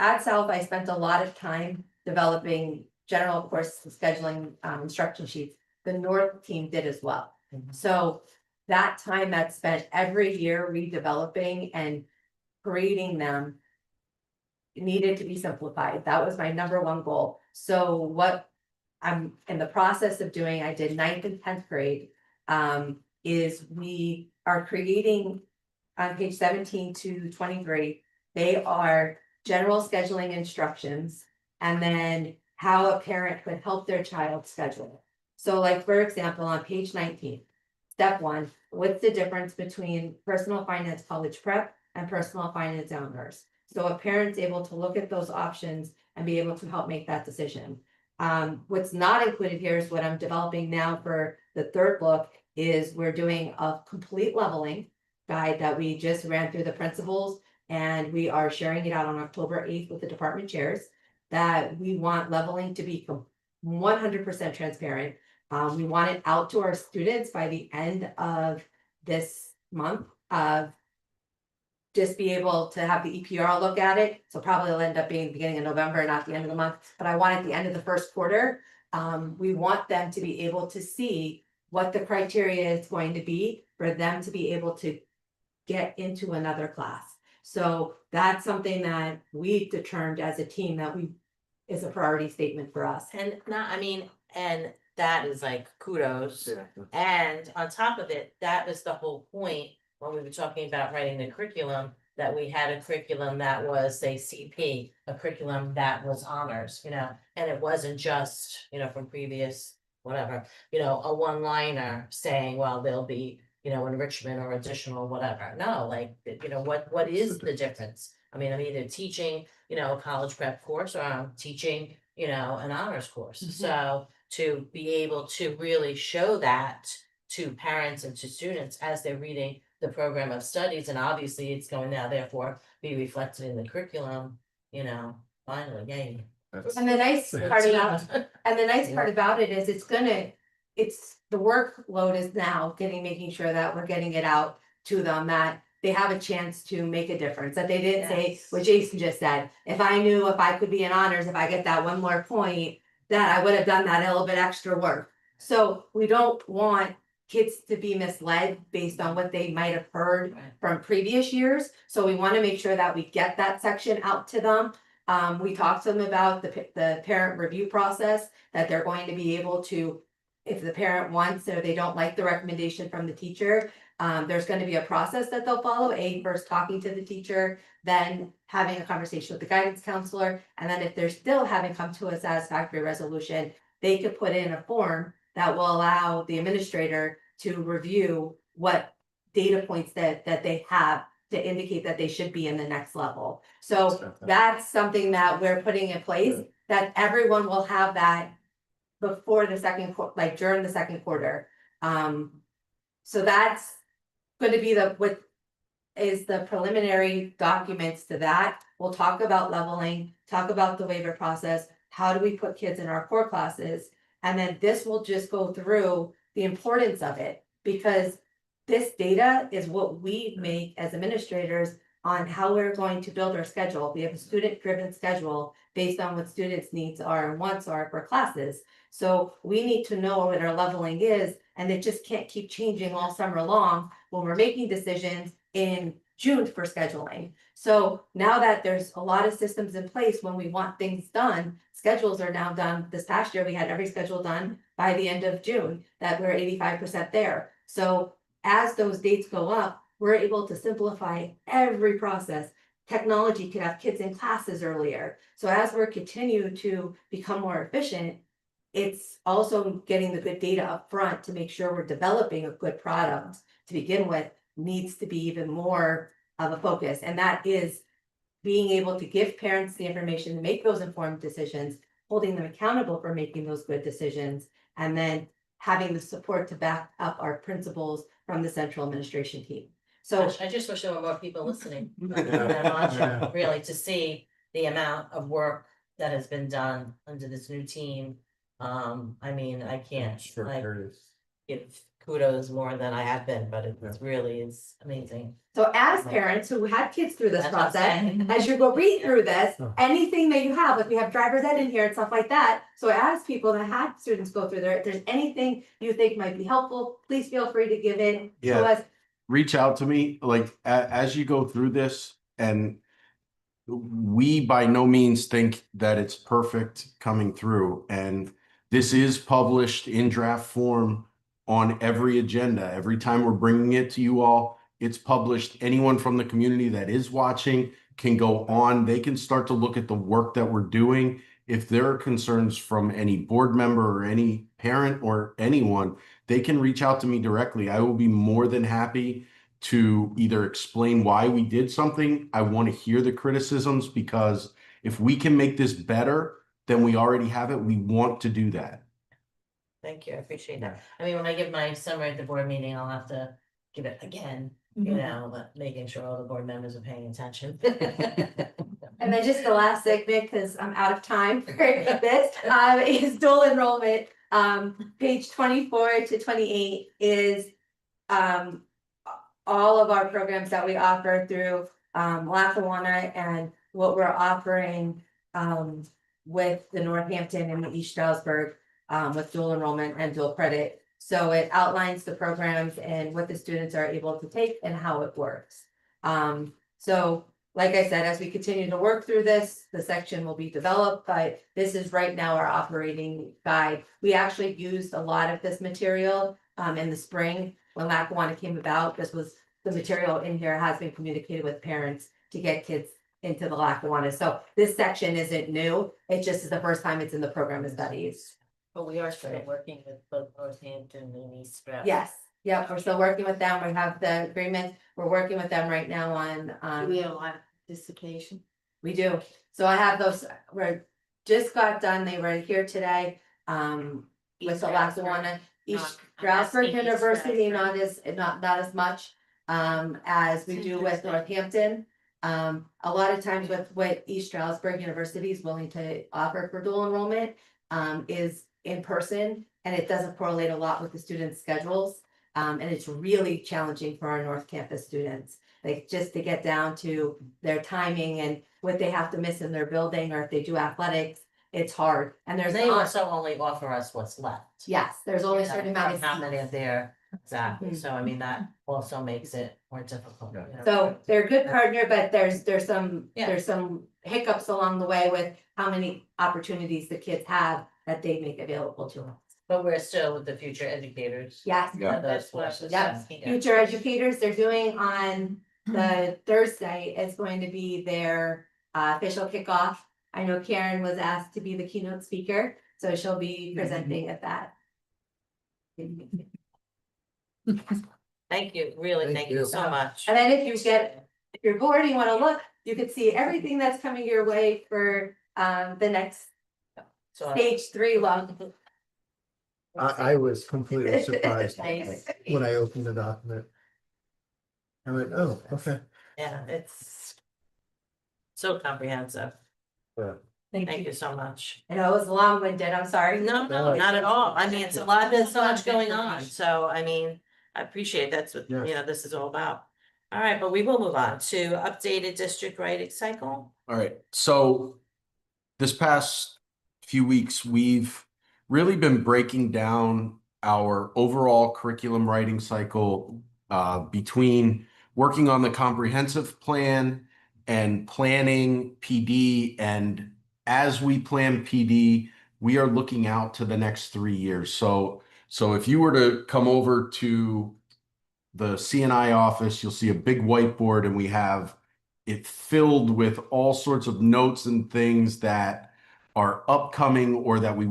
At South, I spent a lot of time developing general course scheduling, instruction sheets. The North team did as well. Mhm. So that time that's spent every year redeveloping and creating them needed to be simplified. That was my number one goal. So what I'm in the process of doing, I did 9th and 10th grade, is we are creating on page 17 to 23, they are general scheduling instructions, and then how a parent could help their child schedule. So like, for example, on page 19, step 1, what's the difference between personal finance college prep and personal finance honors? So a parent's able to look at those options and be able to help make that decision. What's not included here is what I'm developing now for the third book is we're doing a complete leveling guide that we just ran through the principals, and we are sharing it out on October 8th with the department chairs, that we want leveling to be 100% transparent. We want it out to our students by the end of this month of just be able to have the EPR look at it. So probably it'll end up being the beginning of November, not the end of the month, but I want at the end of the first quarter. We want them to be able to see what the criteria is going to be for them to be able to get into another class. So that's something that we determined as a team that is a priority statement for us. And not, I mean, and that is like kudos. Yeah. And on top of it, that was the whole point when we were talking about writing the curriculum, that we had a curriculum that was, say, CP, a curriculum that was honors, and it wasn't just, from previous, whatever, a one-liner saying, well, there'll be, enrichment or additional whatever. No, like, what is the difference? I mean, I'm either teaching, a college prep course, or I'm teaching, an honors course. Mhm. So to be able to really show that to parents and to students as they're reading the program of studies, and obviously it's going to therefore be reflected in the curriculum, finally, yay. And the nice part about, and the nice part about it is it's gonna it's, the workload is now making sure that we're getting it out to them, that they have a chance to make a difference, that they didn't say what Jason just said. If I knew if I could be in honors, if I get that one more point, that I would have done that a little bit extra work. So we don't want kids to be misled based on what they might have heard from previous years. So we want to make sure that we get that section out to them. We talked to them about the parent review process, that they're going to be able to, if the parent wants or they don't like the recommendation from the teacher, there's going to be a process that they'll follow. First talking to the teacher, then having a conversation with the guidance counselor. And then if they're still haven't come to a satisfactory resolution, they could put in a form that will allow the administrator to review what data points that they have to indicate that they should be in the next level. So that's something that we're putting in place, that everyone will have that before the second quarter, like during the second quarter. So that's going to be what is the preliminary documents to that. We'll talk about leveling, talk about the waiver process, how do we put kids in our core classes, and then this will just go through the importance of it, because this data is what we make as administrators on how we're going to build our schedule. We have a student-driven schedule based on what students' needs are and wants are for classes. So we need to know what our leveling is, and it just can't keep changing all summer long when we're making decisions in June for scheduling. So now that there's a lot of systems in place when we want things done, schedules are now done. This past year, we had every schedule done by the end of June, that we're 85% there. So as those dates go up, we're able to simplify every process. Technology could have kids in classes earlier. So as we're continuing to become more efficient, it's also getting the good data up front to make sure we're developing a good product to begin with needs to be even more of a focus. And that is being able to give parents the information to make those informed decisions, holding them accountable for making those good decisions, and then having the support to back up our principals from the central administration team. So I just wish there were more people listening. Yeah. Really, to see the amount of work that has been done under this new team. I mean, I can't like give kudos more than I have been, but it really is amazing. So as parents who had kids through this That's what I'm process, saying. as you go read through this, Oh. anything that you have, like we have driver's ed in here and stuff like that. So as people that had students go through there, if there's anything you think might be helpful, please feel free to give it to Yeah. us. Reach out to me, like, as you go through this, and we by no means think that it's perfect coming through, and this is published in draft form on every agenda. Every time we're bringing it to you all, it's published. Anyone from the community that is watching can go on. They can start to look at the work that we're doing. If there are concerns from any board member or any parent or anyone, they can reach out to me directly. I will be more than happy to either explain why we did something. I want to hear the criticisms, because if we can make this better than we already have it, we want to do that. Thank you, I appreciate that. I mean, when I give my summary at the board meeting, I'll have to give it again, you know, but making sure all the board members are paying attention. And then just the last segment, because I'm out of time for this, is dual enrollment. Page 24 to 28 is all of our programs that we offer through Lackawanna, and what we're offering with the Northampton and the East Stroudsburg with dual enrollment and dual credit. So it outlines the programs and what the students are able to take and how it works. So like I said, as we continue to work through this, the section will be developed, but this is right now our operating guide. We actually used a lot of this material in the spring when Lackawanna came about. This was the material in here has been communicated with parents to get kids into the Lackawanna. So this section isn't new. It just is the first time it's in the program of studies. But we are still working with both Northampton and East Stroudsburg. Yes, yep, we're still working with them. We have the agreement. We're working with them right now on We have a lot of dislocation. we do. So I have those, we're just got done. They were here today. With the Lackawanna, East Stroudsburg University, not as much as we do with Northampton. A lot of times with what East Stroudsburg University is willing to offer for dual enrollment is in person, and it doesn't correlate a lot with the students' schedules. And it's really challenging for our North Campus students, like just to get down to their timing and what they have to miss in their building, or if they do athletics, it's hard. And there's They not, also only offer us what's left. yes, there's only a You know, certain amount of How many seats. are there, exactly, Mhm. so I mean, that also makes it more difficult. you know. So they're a good partner, but there's some, Yeah. there's some hiccups along the way with how many opportunities the kids have that they make available to us. But we're still with the future educators. Yes, Yeah. Those courses. Yep. Yeah. future educators, they're doing on the Thursday is going to be their official kickoff. I know Karen was asked to be the keynote speaker, so she'll be presenting at that. Thank you, really, Thank thank you you. so much. And then if you're bored and you wanna look, you could see everything that's coming your way for the next So stage 3 long. I was completely surprised Nice. when I opened the document. I went, oh, okay. yeah, it's so comprehensive. Yeah. Thank you so much. I know it was long-winded, I'm sorry. No, no, not at all. I mean, it's a lot, there's so much going on. So, I mean, I appreciate that's what, you Yes. know, this is all about. All right, but we will move on to updated district writing cycle. All right, so this past few weeks, we've really been breaking down our overall curriculum writing cycle between working on the comprehensive plan and planning PD. And as we plan PD, we are looking out to the next 3 years. So if you were to come over to the CNI office, you'll see a big whiteboard, and we have it filled with all sorts of notes and things that are upcoming or that we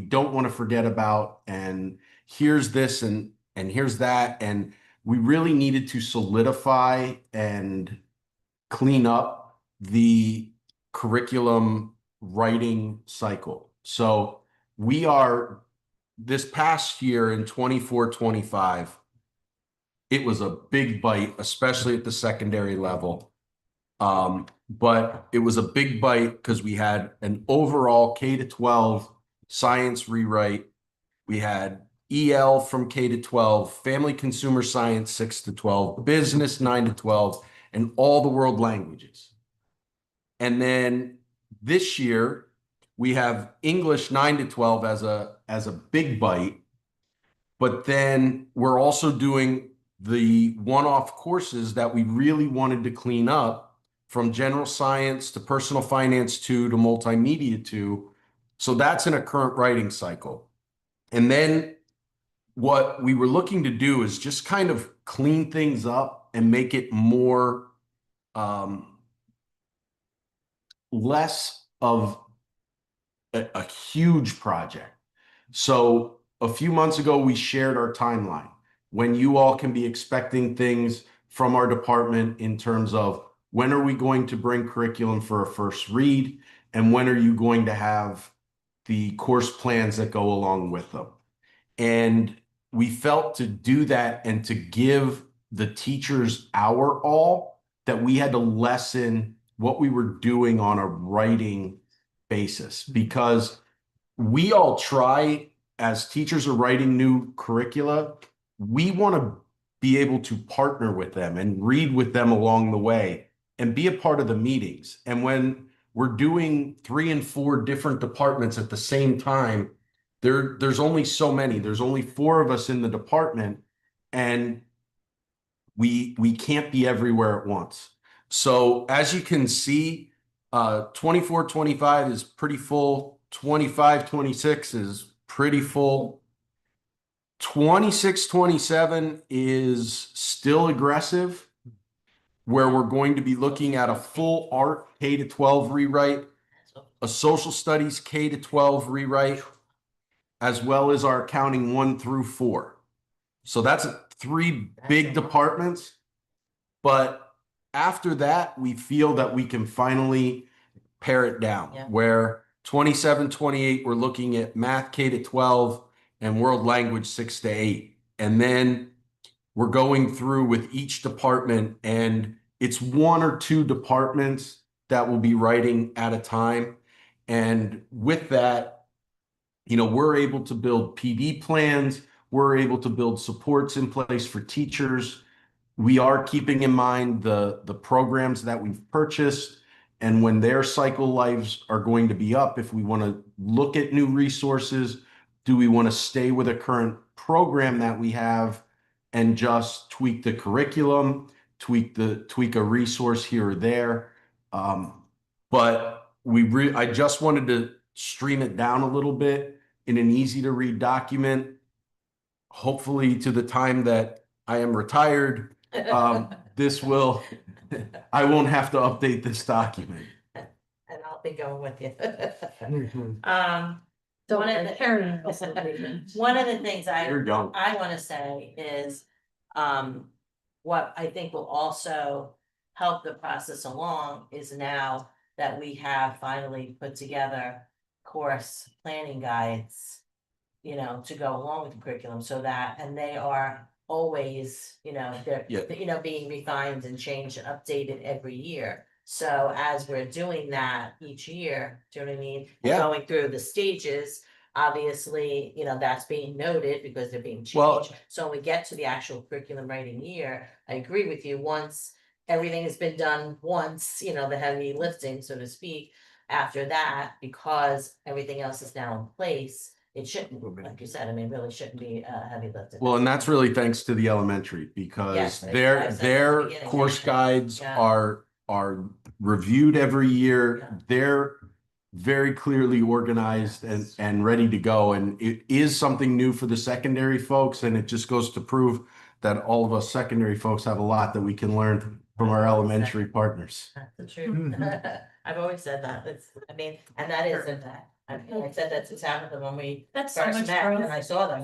don't want to forget about. And here's this and here's that. And we really needed to solidify and clean up the curriculum writing cycle. So we are this past year in 24-25, it was a big bite, especially at the secondary level. But it was a big bite because we had an overall K-12 science rewrite. We had EL from K-12, family consumer science 6-12, business 9-12, and all the world languages. And then this year we have English 9-12 as a big bite. But then we're also doing the one-off courses that we really wanted to clean up, from general science to personal finance 2 to multimedia 2. So that's in a current writing cycle. And then what we were looking to do is just kind of clean things up and make it more less of a huge project. So a few months ago, we shared our timeline when you all can be expecting things from our department in terms of when are we going to bring curriculum for a first read, and when are you going to have the course plans that go along with them. And we felt to do that and to give the teachers our all, that we had to lessen what we were doing on a writing basis, because we all try, as teachers are writing new curricula, we want to be able to partner with them and read with them along the way and be a part of the meetings. And when we're doing 3 and 4 different departments at the same time, there's only so many. There's only 4 of us in the department, and we can't be everywhere at once. So as you can see, 24-25 is pretty full. 25-26 is pretty full. 26-27 is still aggressive, where we're going to be looking at a full art K-12 rewrite, a social studies K-12 rewrite, as well as our accounting 1 through 4. So that's 3 big departments. But after that, we feel that we can finally pare it down, Yeah. where 27-28, we're looking at math K-12 and world language 6-8. And then we're going through with each department, and it's 1 or 2 departments that will be writing at a time. And with that, we're able to build PD plans, we're able to build supports in place for teachers. We are keeping in mind the programs that we've purchased and when their cycle lives are going to be up, if we want to look at new resources, do we want to stay with a current program that we have and just tweak the curriculum, tweak a resource here or there? But I just wanted to stream it down a little bit in an easy to read document. Hopefully to the time that I am retired, I won't have to update this document. And I'll be going with you. Don't One of let the- Karen also leave. One of the things You're young. I want to say is, what I think will also help the process along is now that we have finally put together course planning guides, to go along with the curriculum so that, and they are always, they're, Yeah. being refined and changed and updated every year. So as we're doing that each year, do you know what I mean? And Yeah. going through the stages, obviously, that's being noted because they're being Well- changed. So when we get to the actual curriculum writing year, I agree with you, once everything has been done once, the heavy lifting, so to speak. After that, because everything else is now in place, it shouldn't, like you said, really shouldn't be heavy lifting. Well, and that's really thanks to the elementary because Yes, I said their at the their beginning, course yeah. guides Yeah. are reviewed every year. Yeah. They're very clearly organized and ready to go. And it is something new for the secondary folks. And it just goes to prove that all of us secondary folks have a lot that we can learn from our elementary partners. That's the truth. I've always said that, and that isn't that. I said that to Tabitha when we That's so first much met growth. and I saw them.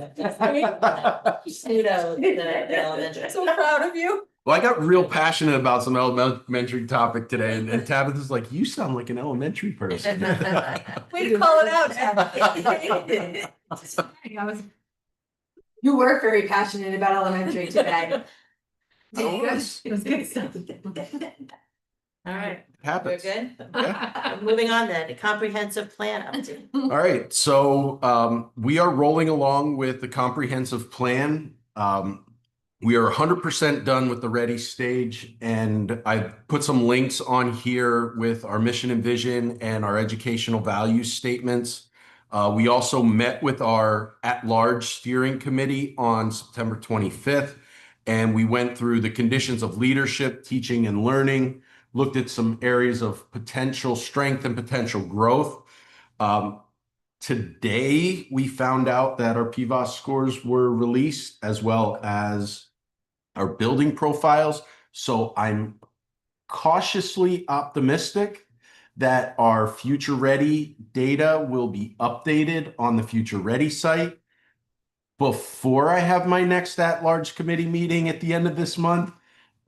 Pseudo, the elementary. So proud of you. Well, I got real passionate about some elementary topic today, and Tabitha's like, "You sound like an elementary person." Way to call it out, You were very passionate about elementary today. It was good stuff. All right, we're happens. good? Yeah. Moving on then, the comprehensive plan update. All right, so we are rolling along with the comprehensive plan. We are 100% done with the ready stage, and I've put some links on here with our mission and vision and our educational values statements. We also met with our at-large steering committee on September 25th, and we went through the conditions of leadership, teaching, and learning, looked at some areas of potential strength and potential growth. Today, we found out that our PVOS scores were released as well as our building profiles. So I'm cautiously optimistic that our Future Ready data will be updated on the Future Ready site before I have my next at-large committee meeting at the end of this month.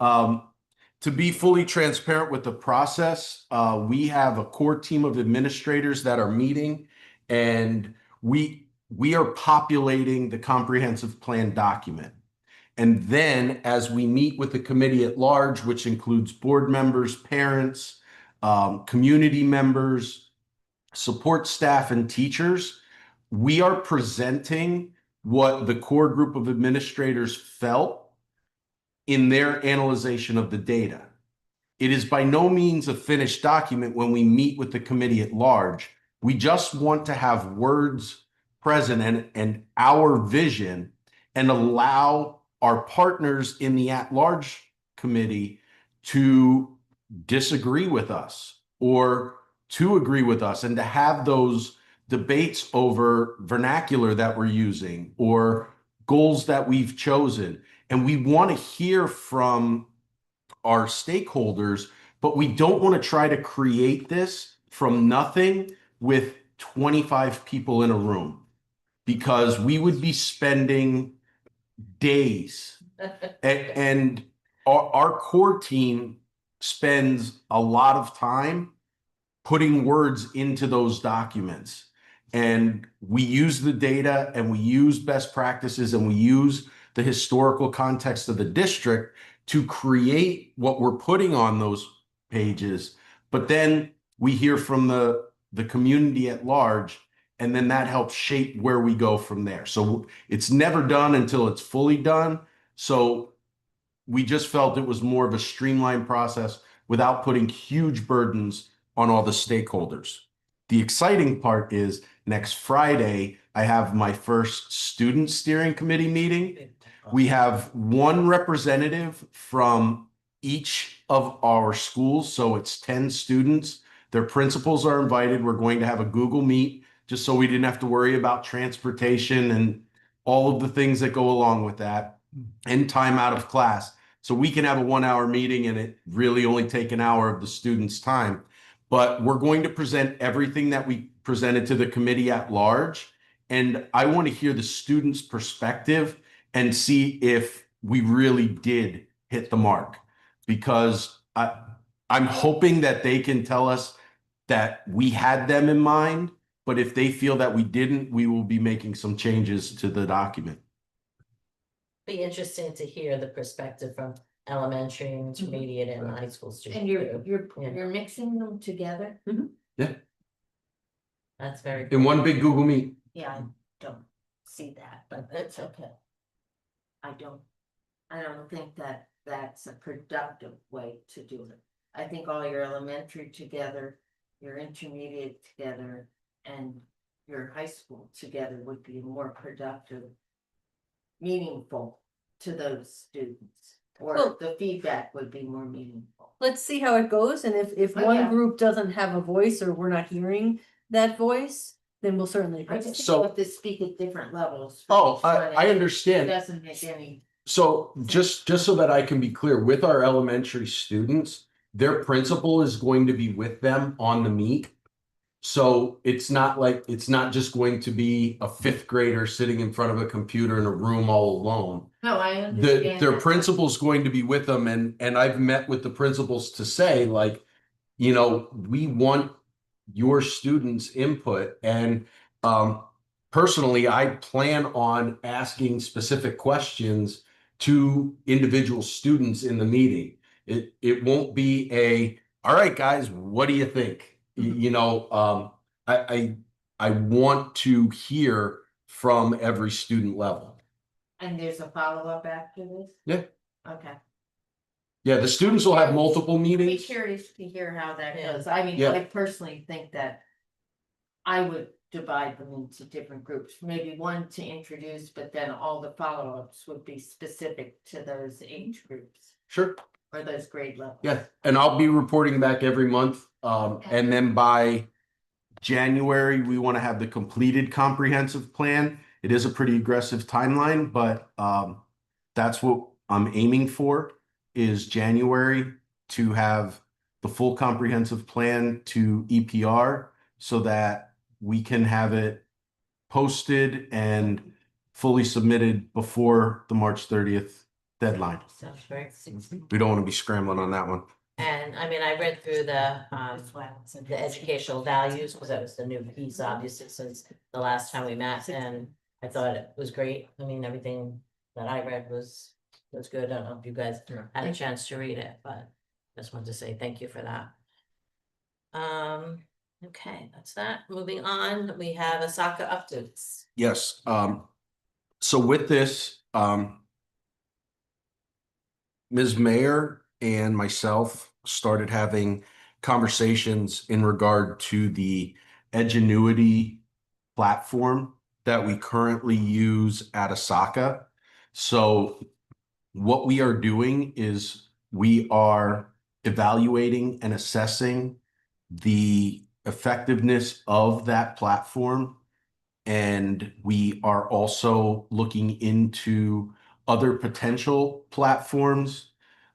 To be fully transparent with the process, we have a core team of administrators that are meeting, and we are populating the comprehensive plan document. And then as we meet with the committee at large, which includes board members, parents, community members, support staff, and teachers, we are presenting what the core group of administrators felt in their analyzation of the data. It is by no means a finished document when we meet with the committee at large. We just want to have words present and our vision and allow our partners in the at-large committee to disagree with us or to agree with us and to have those debates over vernacular that we're using or goals that we've chosen. And we want to hear from our stakeholders, but we don't want to try to create this from nothing with 25 people in a room, because we would be spending days. And our core team spends a lot of time putting words into those documents. And we use the data and we use best practices and we use the historical context of the district to create what we're putting on those pages. But then we hear from the community at large, And then that helps shape where we go from there. So it's never done until it's fully done. So we just felt it was more of a streamlined process without putting huge burdens on all the stakeholders. The exciting part is next Friday, I have my first student steering committee meeting. We have one representative from each of our schools, so it's 10 students. Their principals are invited. We're going to have a Google Meet just so we didn't have to worry about transportation and all of the things that go along with that and time out of class. So we can have a 1 hour meeting and it really only take an hour of the students' time. But we're going to present everything that we presented to the committee at large. And I want to hear the students' perspective and see if we really did hit the mark. Because I'm hoping that they can tell us that we had them in mind. But if they feel that we didn't, we will be making some changes to the document. Be interesting to hear the perspective from elementary, intermediate, and high school students. And too. Yeah. you're mixing them together? That's very In cool. one big Google Meet. Yeah, I don't see that, but that's okay. I don't think that that's a productive way to do it. I think all your elementary together, your intermediate together, and your high school together would be more productive, meaningful to those students, or Well- the feedback would be more meaningful. Let's see how it goes, and if Oh, one yeah. group doesn't have a voice or we're not hearing that voice, then we'll certainly. I just So- have to speak at different levels. for Oh, each one, I and It understand. doesn't make any. So just so that I can be clear, with our elementary students, their principal is going to be with them on the meet. So it's not just going to be a fifth grader sitting in front of a computer in a room all alone. No, I understand. Their that. principal's going to be with them, and I've met with the principals to say, like, we want your students' input. And personally, I plan on asking specific questions to individual students in the meeting. It won't be all right, guys, what do you think? I want to hear from every student level. And there's a follow-up after this? Yeah. Okay. Yeah, the students will have multiple I'd be meetings. curious to hear how that Yeah. goes. I mean, Yeah. I personally think that I would divide them into different groups, maybe one to introduce, but then all the follow-ups would be specific to those age groups Sure. or those grade levels. Yeah, and I'll be reporting back every month. And then by January, we want to have the completed comprehensive plan. It is a pretty aggressive timeline, but that's what I'm aiming for, is January to have the full comprehensive plan to EPR so that we can have it posted and fully submitted before the March 30th deadline. Sounds very. We don't want to be scrambling on that one. And I mean, I read through the educational values, because that was the new piece, obviously, since the last time we met, and I thought it was great. I mean, everything that I read was good. I don't know if you guys had a chance to read it, but just wanted to say thank you for that. Okay, that's that. Moving on, we have Osaka updates. Yes, so with this, Ms. Mayor and myself started having conversations in regard to the Edgenuity platform that we currently use at Osaka. So what we are doing is we are evaluating and assessing the effectiveness of that platform. And we are also looking into other potential platforms,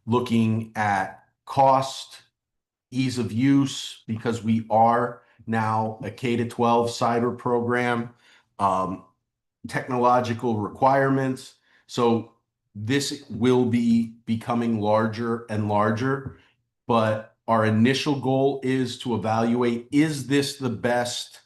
looking at cost, ease of use, because we are now a K-12 cyber program, technological requirements. So this will be becoming larger and larger, but our initial goal is to evaluate, is this the best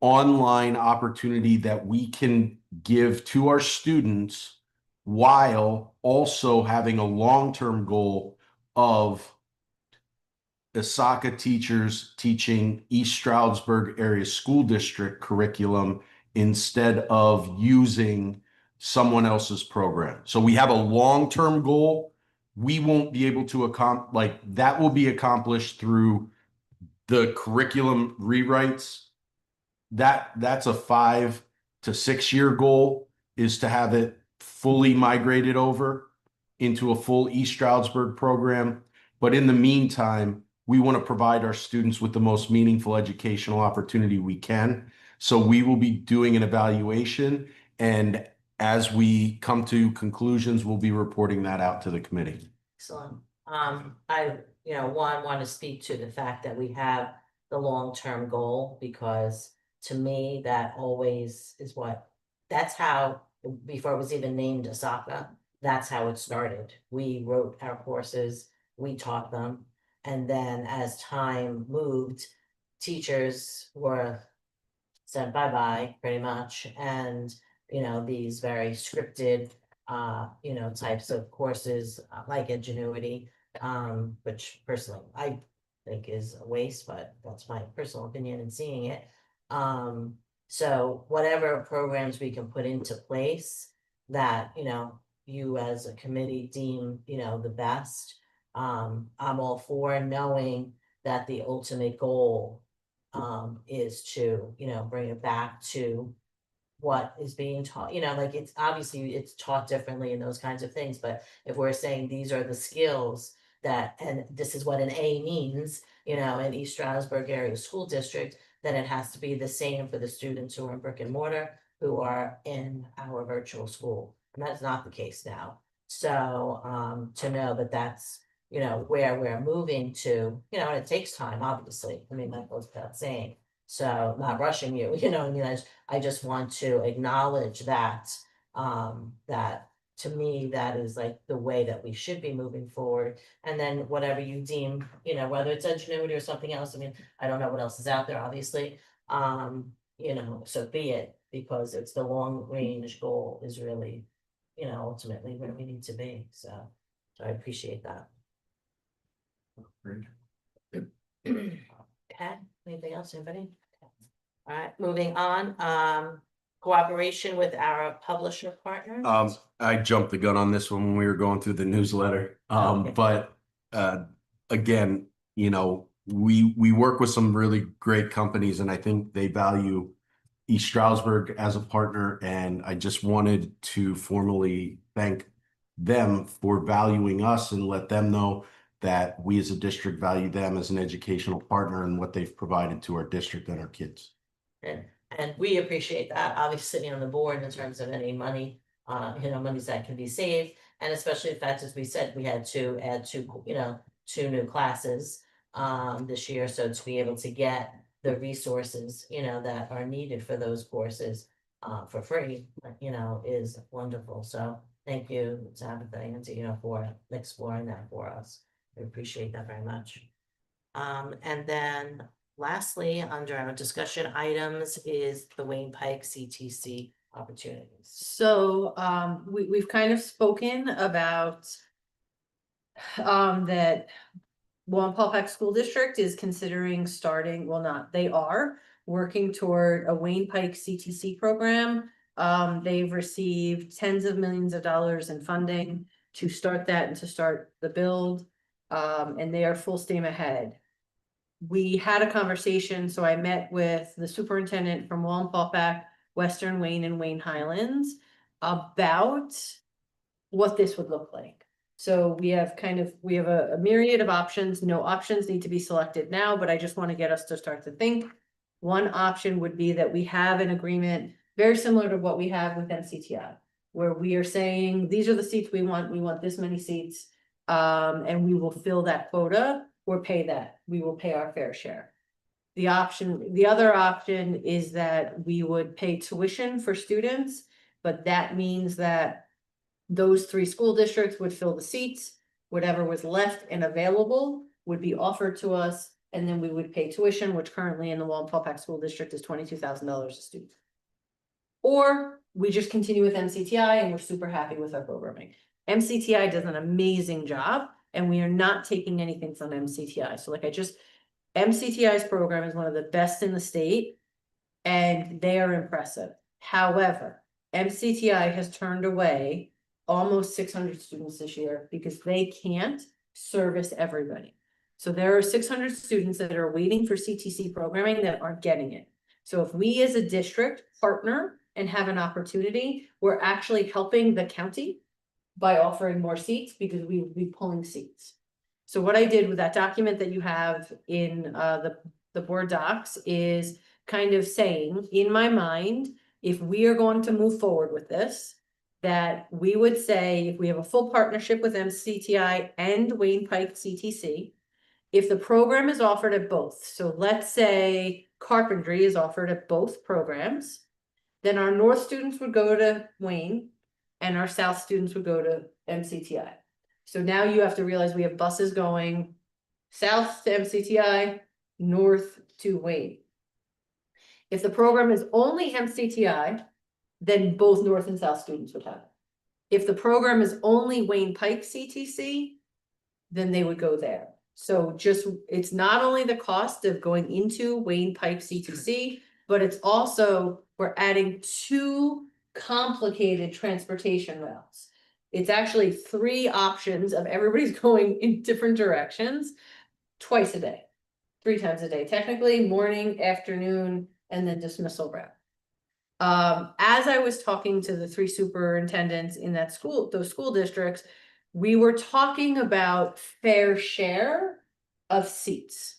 online opportunity that we can give to our students while also having a long-term goal of ESASD teachers teaching East Stroudsburg Area School District curriculum instead of using someone else's program. So we have a long-term goal. We won't be able to that will be accomplished through the curriculum rewrites. That's a 5 to 6 year goal, is to have it fully migrated over into a full East Stroudsburg program. But in the meantime, we want to provide our students with the most meaningful educational opportunity we can. So we will be doing an evaluation, and as we come to conclusions, we'll be reporting that out to the committee. Excellent. Want to speak to the fact that we have the long-term goal, because to me, that always is that's how, before it was even named ESASD, that's how it started. We wrote our courses, we taught them, and then as time moved, teachers were said bye-bye pretty much, and these very scripted types of courses like Ingenuity, which personally I think is a waste, but that's my personal opinion in seeing it. So whatever programs we can put into place that you as a committee deem the best, I'm all for, knowing that the ultimate goal is to bring it back to what is being taught. It's obviously it's taught differently in those kinds of things, but if we're saying these are the skills that, and this is what an A means in East Stroudsburg Area School District, then it has to be the same for the students who are in brick and mortar, who are in our virtual school, and that's not the case now. So to know that that's where we're moving to, and it takes time, obviously. I mean, that goes without saying. So not rushing you, I just want to acknowledge that, that to me, that is like the way that we should be moving forward. And then whatever you deem, whether it's Ingenuity or something else, I mean, I don't know what else is out there, obviously. So be it, because it's the long range goal is really, ultimately where we need to be. So I appreciate that. Okay, anything else, anybody? All right, moving on, cooperation with our publisher partners. I jumped the gun on this one when we were going through the newsletter. Okay. But again, we work with some really great companies, and I think they value East Stroudsburg as a partner, and I just wanted to formally thank them for valuing us and let them know that we as a district value them as an educational partner and what they've provided to our district and our kids. And we appreciate that, obviously, on the board, in terms of any money, monies that can be saved. And especially the fact, as we said, we had to add two new classes this year. So to be able to get the resources, that are needed for those courses for free, is wonderful. So thank you, Tabitha, and for exploring that for us. We appreciate that very much. And then lastly, under our discussion items is the Wayne Pike CTC opportunities. So we've kind of spoken about that Wallenpaupack School District is considering starting, they are working toward a Wayne Pike CTC program. They've received tens of millions of dollars in funding to start that and to start the build. And they are full steam ahead. We had a conversation, so I met with the superintendent from Wallenpaupack, Western Wayne, and Wayne Highlands about what this would look like. So we have a myriad of options. No options need to be selected now, but I just want to get us to start to think. One option would be that we have an agreement very similar to what we have with MCTI, where we are saying, these are the seats we want this many seats. And we will fill that quota or pay that. We will pay our fair share. The other option is that we would pay tuition for students, but that means that those 3 school districts would fill the seats. Whatever was left and available would be offered to us, and then we would pay tuition, which currently in the Wallenpaupack School District is $22,000 a student. Or we just continue with MCTI and we're super happy with our programming. MCTI does an amazing job. and we are not taking anything from MCTI. So like MCTI's program is one of the best in the state, and they are impressive. However, MCTI has turned away almost 600 students this year because they can't service everybody. So there are 600 students that are waiting for CTC programming that aren't getting it. So if we as a district partner and have an opportunity, we're actually helping the county by offering more seats because we will be pulling seats. So what I did with that document that you have in the board docs is kind of saying, in my mind, if we are going to move forward with this, that we would say if we have a full partnership with MCTI and Wayne Pike CTC, if the program is offered at both, so let's say carpentry is offered at both programs, then our north students would go to Wayne and our south students would go to MCTI. So now you have to realize we have buses going south to MCTI, north to Wayne. If the program is only MCTI, then both north and south students would have it. If the program is only Wayne Pike CTC, then they would go there. So it's not only the cost of going into Wayne Pike CTC, but it's also, we're adding 2 complicated transportation routes. It's actually 3 options of everybody's going in different directions twice a day, 3 times a day, technically morning, afternoon, and then dismissal route. As I was talking to the 3 superintendents in those school districts, we were talking about fair share of seats.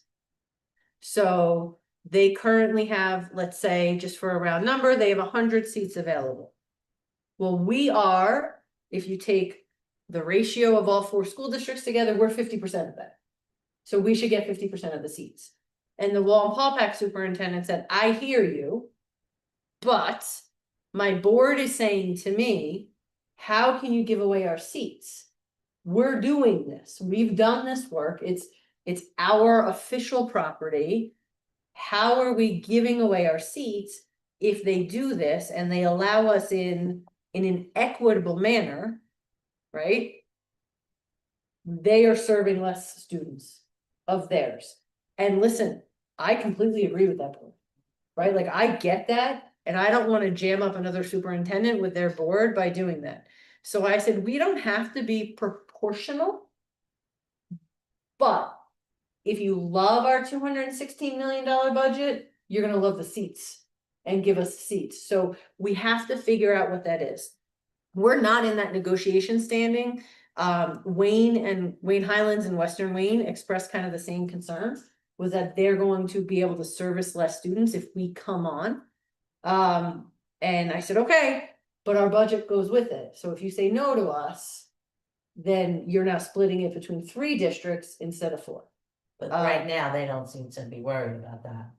So they currently have, let's say, just for a round number, they have 100 seats available. Well, we are, if you take the ratio of all 4 school districts together, we're 50% of that. So we should get 50% of the seats. And the Wallenpaupack superintendent said, I hear you, but my board is saying to me, how can you give away our seats? We're doing this. We've done this work. It's our official property. How are we giving away our seats if they do this and they allow us in an equitable manner, right? They are serving less students of theirs. And listen, I completely agree with that point, right? Like I get that, and I don't want to jam up another superintendent with their board by doing that. So I said, we don't have to be proportional, but if you love our $216 million budget, you're going to love the seats and give us seats. So we have to figure out what that is. We're not in that negotiation standing. Wayne Highlands and Western Wayne expressed kind of the same concerns, was that they're going to be able to service less students if we come on. And I said, okay, but our budget goes with it. So if you say no to us, then you're now splitting it between 3 districts instead of 4. But right now, they don't seem to be worried about that.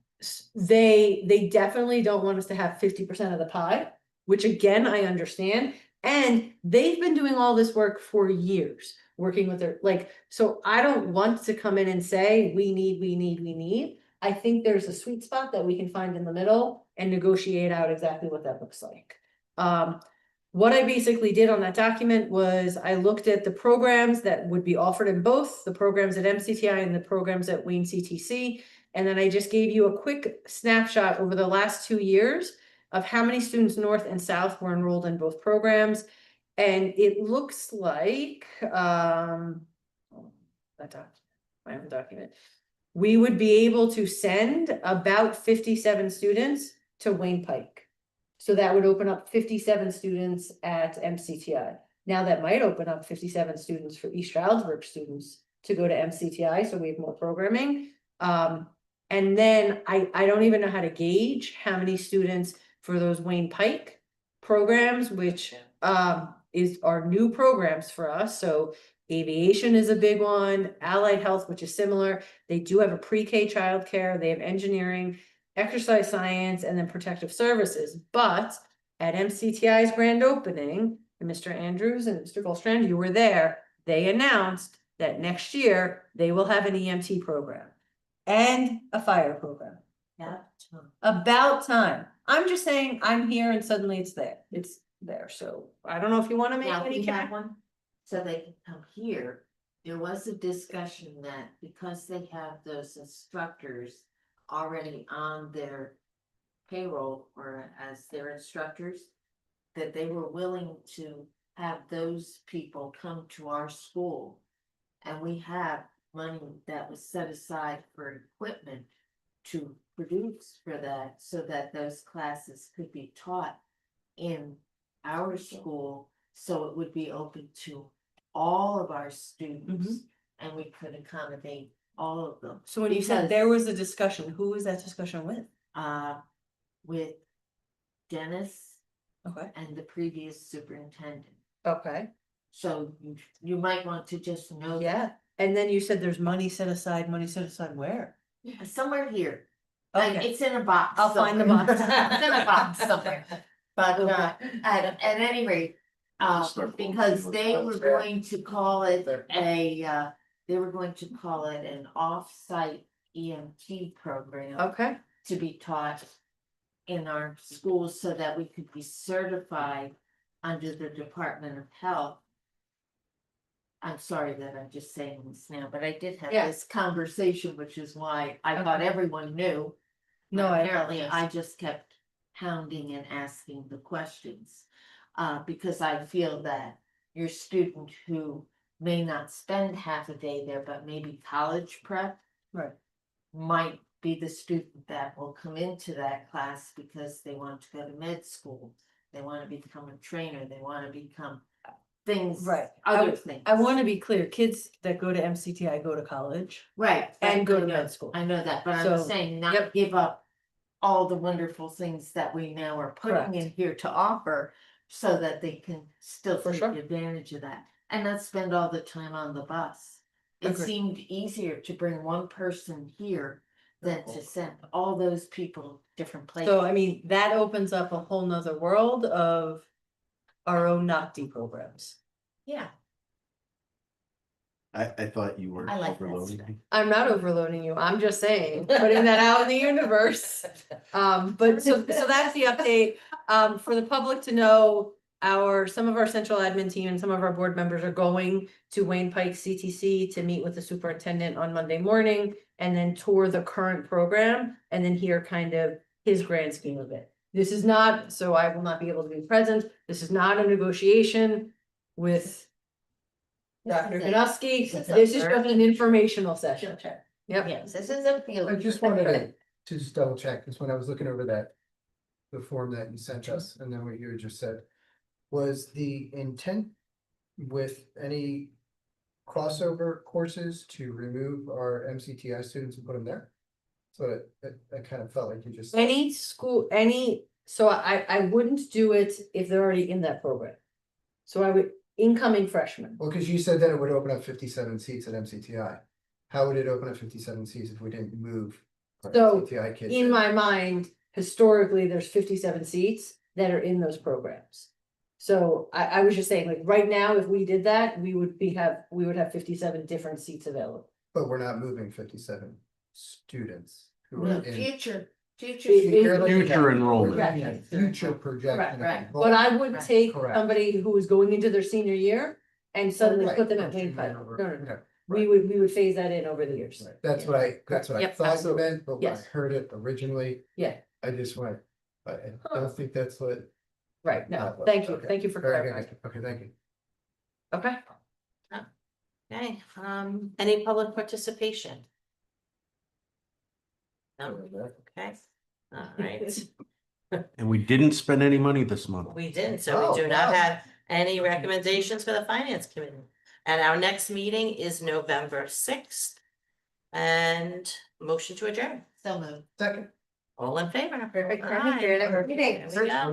They definitely don't want us to have 50% of the pie, which again, I understand. And they've been doing all this work for years, working with their, so I don't want to come in and say, we need. I think there's a sweet spot that we can find in the middle and negotiate out exactly what that looks like. What I basically did on that document was I looked at the programs that would be offered in both, the programs at MCTI and the programs at Wayne CTC. And then I just gave you a quick snapshot over the last 2 years of how many students north and south were enrolled in both programs. And it looks like, I have a document. We would be able to send about 57 students to Wayne Pike. So that would open up 57 students at MCTI. Now that might open up 57 students for East Stroudsburg students to go to MCTI, so we have more programming. And then I don't even know how to gauge how many students for those Wayne Pike programs, which are new programs for us. So aviation is a big one, allied health, which is similar. They do have a pre-K childcare, they have engineering, exercise science, and then protective services. But at MCTI's grand opening, and Mr. Andrews and Mr. Goldstrand, you were there, they announced that next year they will have an EMT program and a fire program. Yeah. About time. I'm just saying, I'm here and suddenly it's there. It's there. So I don't know if you want to make Now, any we have kind. one, so they can come here there was a discussion that because they have those instructors already on their payroll or as their instructors, that they were willing to have those people come to our school. And we have money that was set aside for equipment to produce for that, so that those classes could be taught in our school, so it would be open to all of our students, and we could accommodate all of them. So when you said Because, there was a discussion, who was that discussion with? with Dennis Okay. and the previous superintendent. Okay, So you might want to just know. yeah, and then you said there's money set aside where? Somewhere here. Like, Okay, it's in a box. I'll find the somewhere. box. It's in a box somewhere. But at any rate, because they were going to call it an off-site EMT program Okay, to be taught in our schools so that we could be certified under the Department of Health. I'm sorry that I'm just saying this now, but I did have Yeah. this conversation, which is why I thought everyone knew. no, But I apparently I apologize. just kept pounding and asking the questions. Because I feel that your student who may not spend half a day there, but maybe college prep. Right. Might be the student that will come into that class because they want to go to med school. They want to become a trainer, they want to become things. Right. Other things. I want to be clear, kids that go to MCTI go to college Right. and go to I know- med school. I know that, but I'm So, saying not yep. give up all the wonderful things that we now are putting in here to offer. So that they can still For take sure. advantage of that and not spend all the time on the bus. It Agreed. seemed easier to bring one person here than to send all those people different places. So I mean, that opens up a whole nother world of our own NOCD programs. Yeah, I thought you were I like that overloading stuff. me. I'm not overloading you, I'm just saying, putting that out in the universe. But so that's the update, for the public to know, some of our central admin team and some of our board members are going to Wayne Pike CTC to meet with the superintendent on Monday morning. And then tour the current program and then hear kind of his grand scheme of it. This is not, so I will not be able to be present, this is not a negotiation with Dr. Ganusky, This is this is a- just an informational session. Yep. Yes, this is a field. I just wanted to just double check, because when I was looking over that. The form that you sent us, and then what you just said, was the intent with any. Crossover courses to remove our MCTI students and put them there? So it kind of felt like you just. Any school, so I wouldn't do it if they're already in that program. So I would, incoming freshmen. Well, because you said that it would open up 57 seats at MCTI. How would it open up 57 seats if we didn't move? our So, MCTI kids? In my mind, historically, there's 57 seats that are in those programs. So I was just saying, like, right now, if we did that, we would have 57 different seats available. But we're not moving 57 students who are No, in. future. You're looking at- Future enrollment. we're looking at Future projection. of Right. But I would Right. take Correct. somebody who was going into their senior year and suddenly Right. put them at Wayne Pike. No, no, no. We would phase that in over the years. Right. That's what I Yep, thought you absolutely. meant, but when I Yes. heard it originally, Yeah, I just went, I don't think that's what. right. No, Not what- thank you. okay. Thank you for Very clarifying. good. Okay, thank you. Okay. Okay, any public participation? No, okay, all right. And we didn't spend any money this month. We didn't, so Oh, we do not wow. have any recommendations for the finance committee. And our next meeting is November 6th. And motion to adjourn, So moved. Second. all in favor? Perfect. Aye. Perfect. There we go.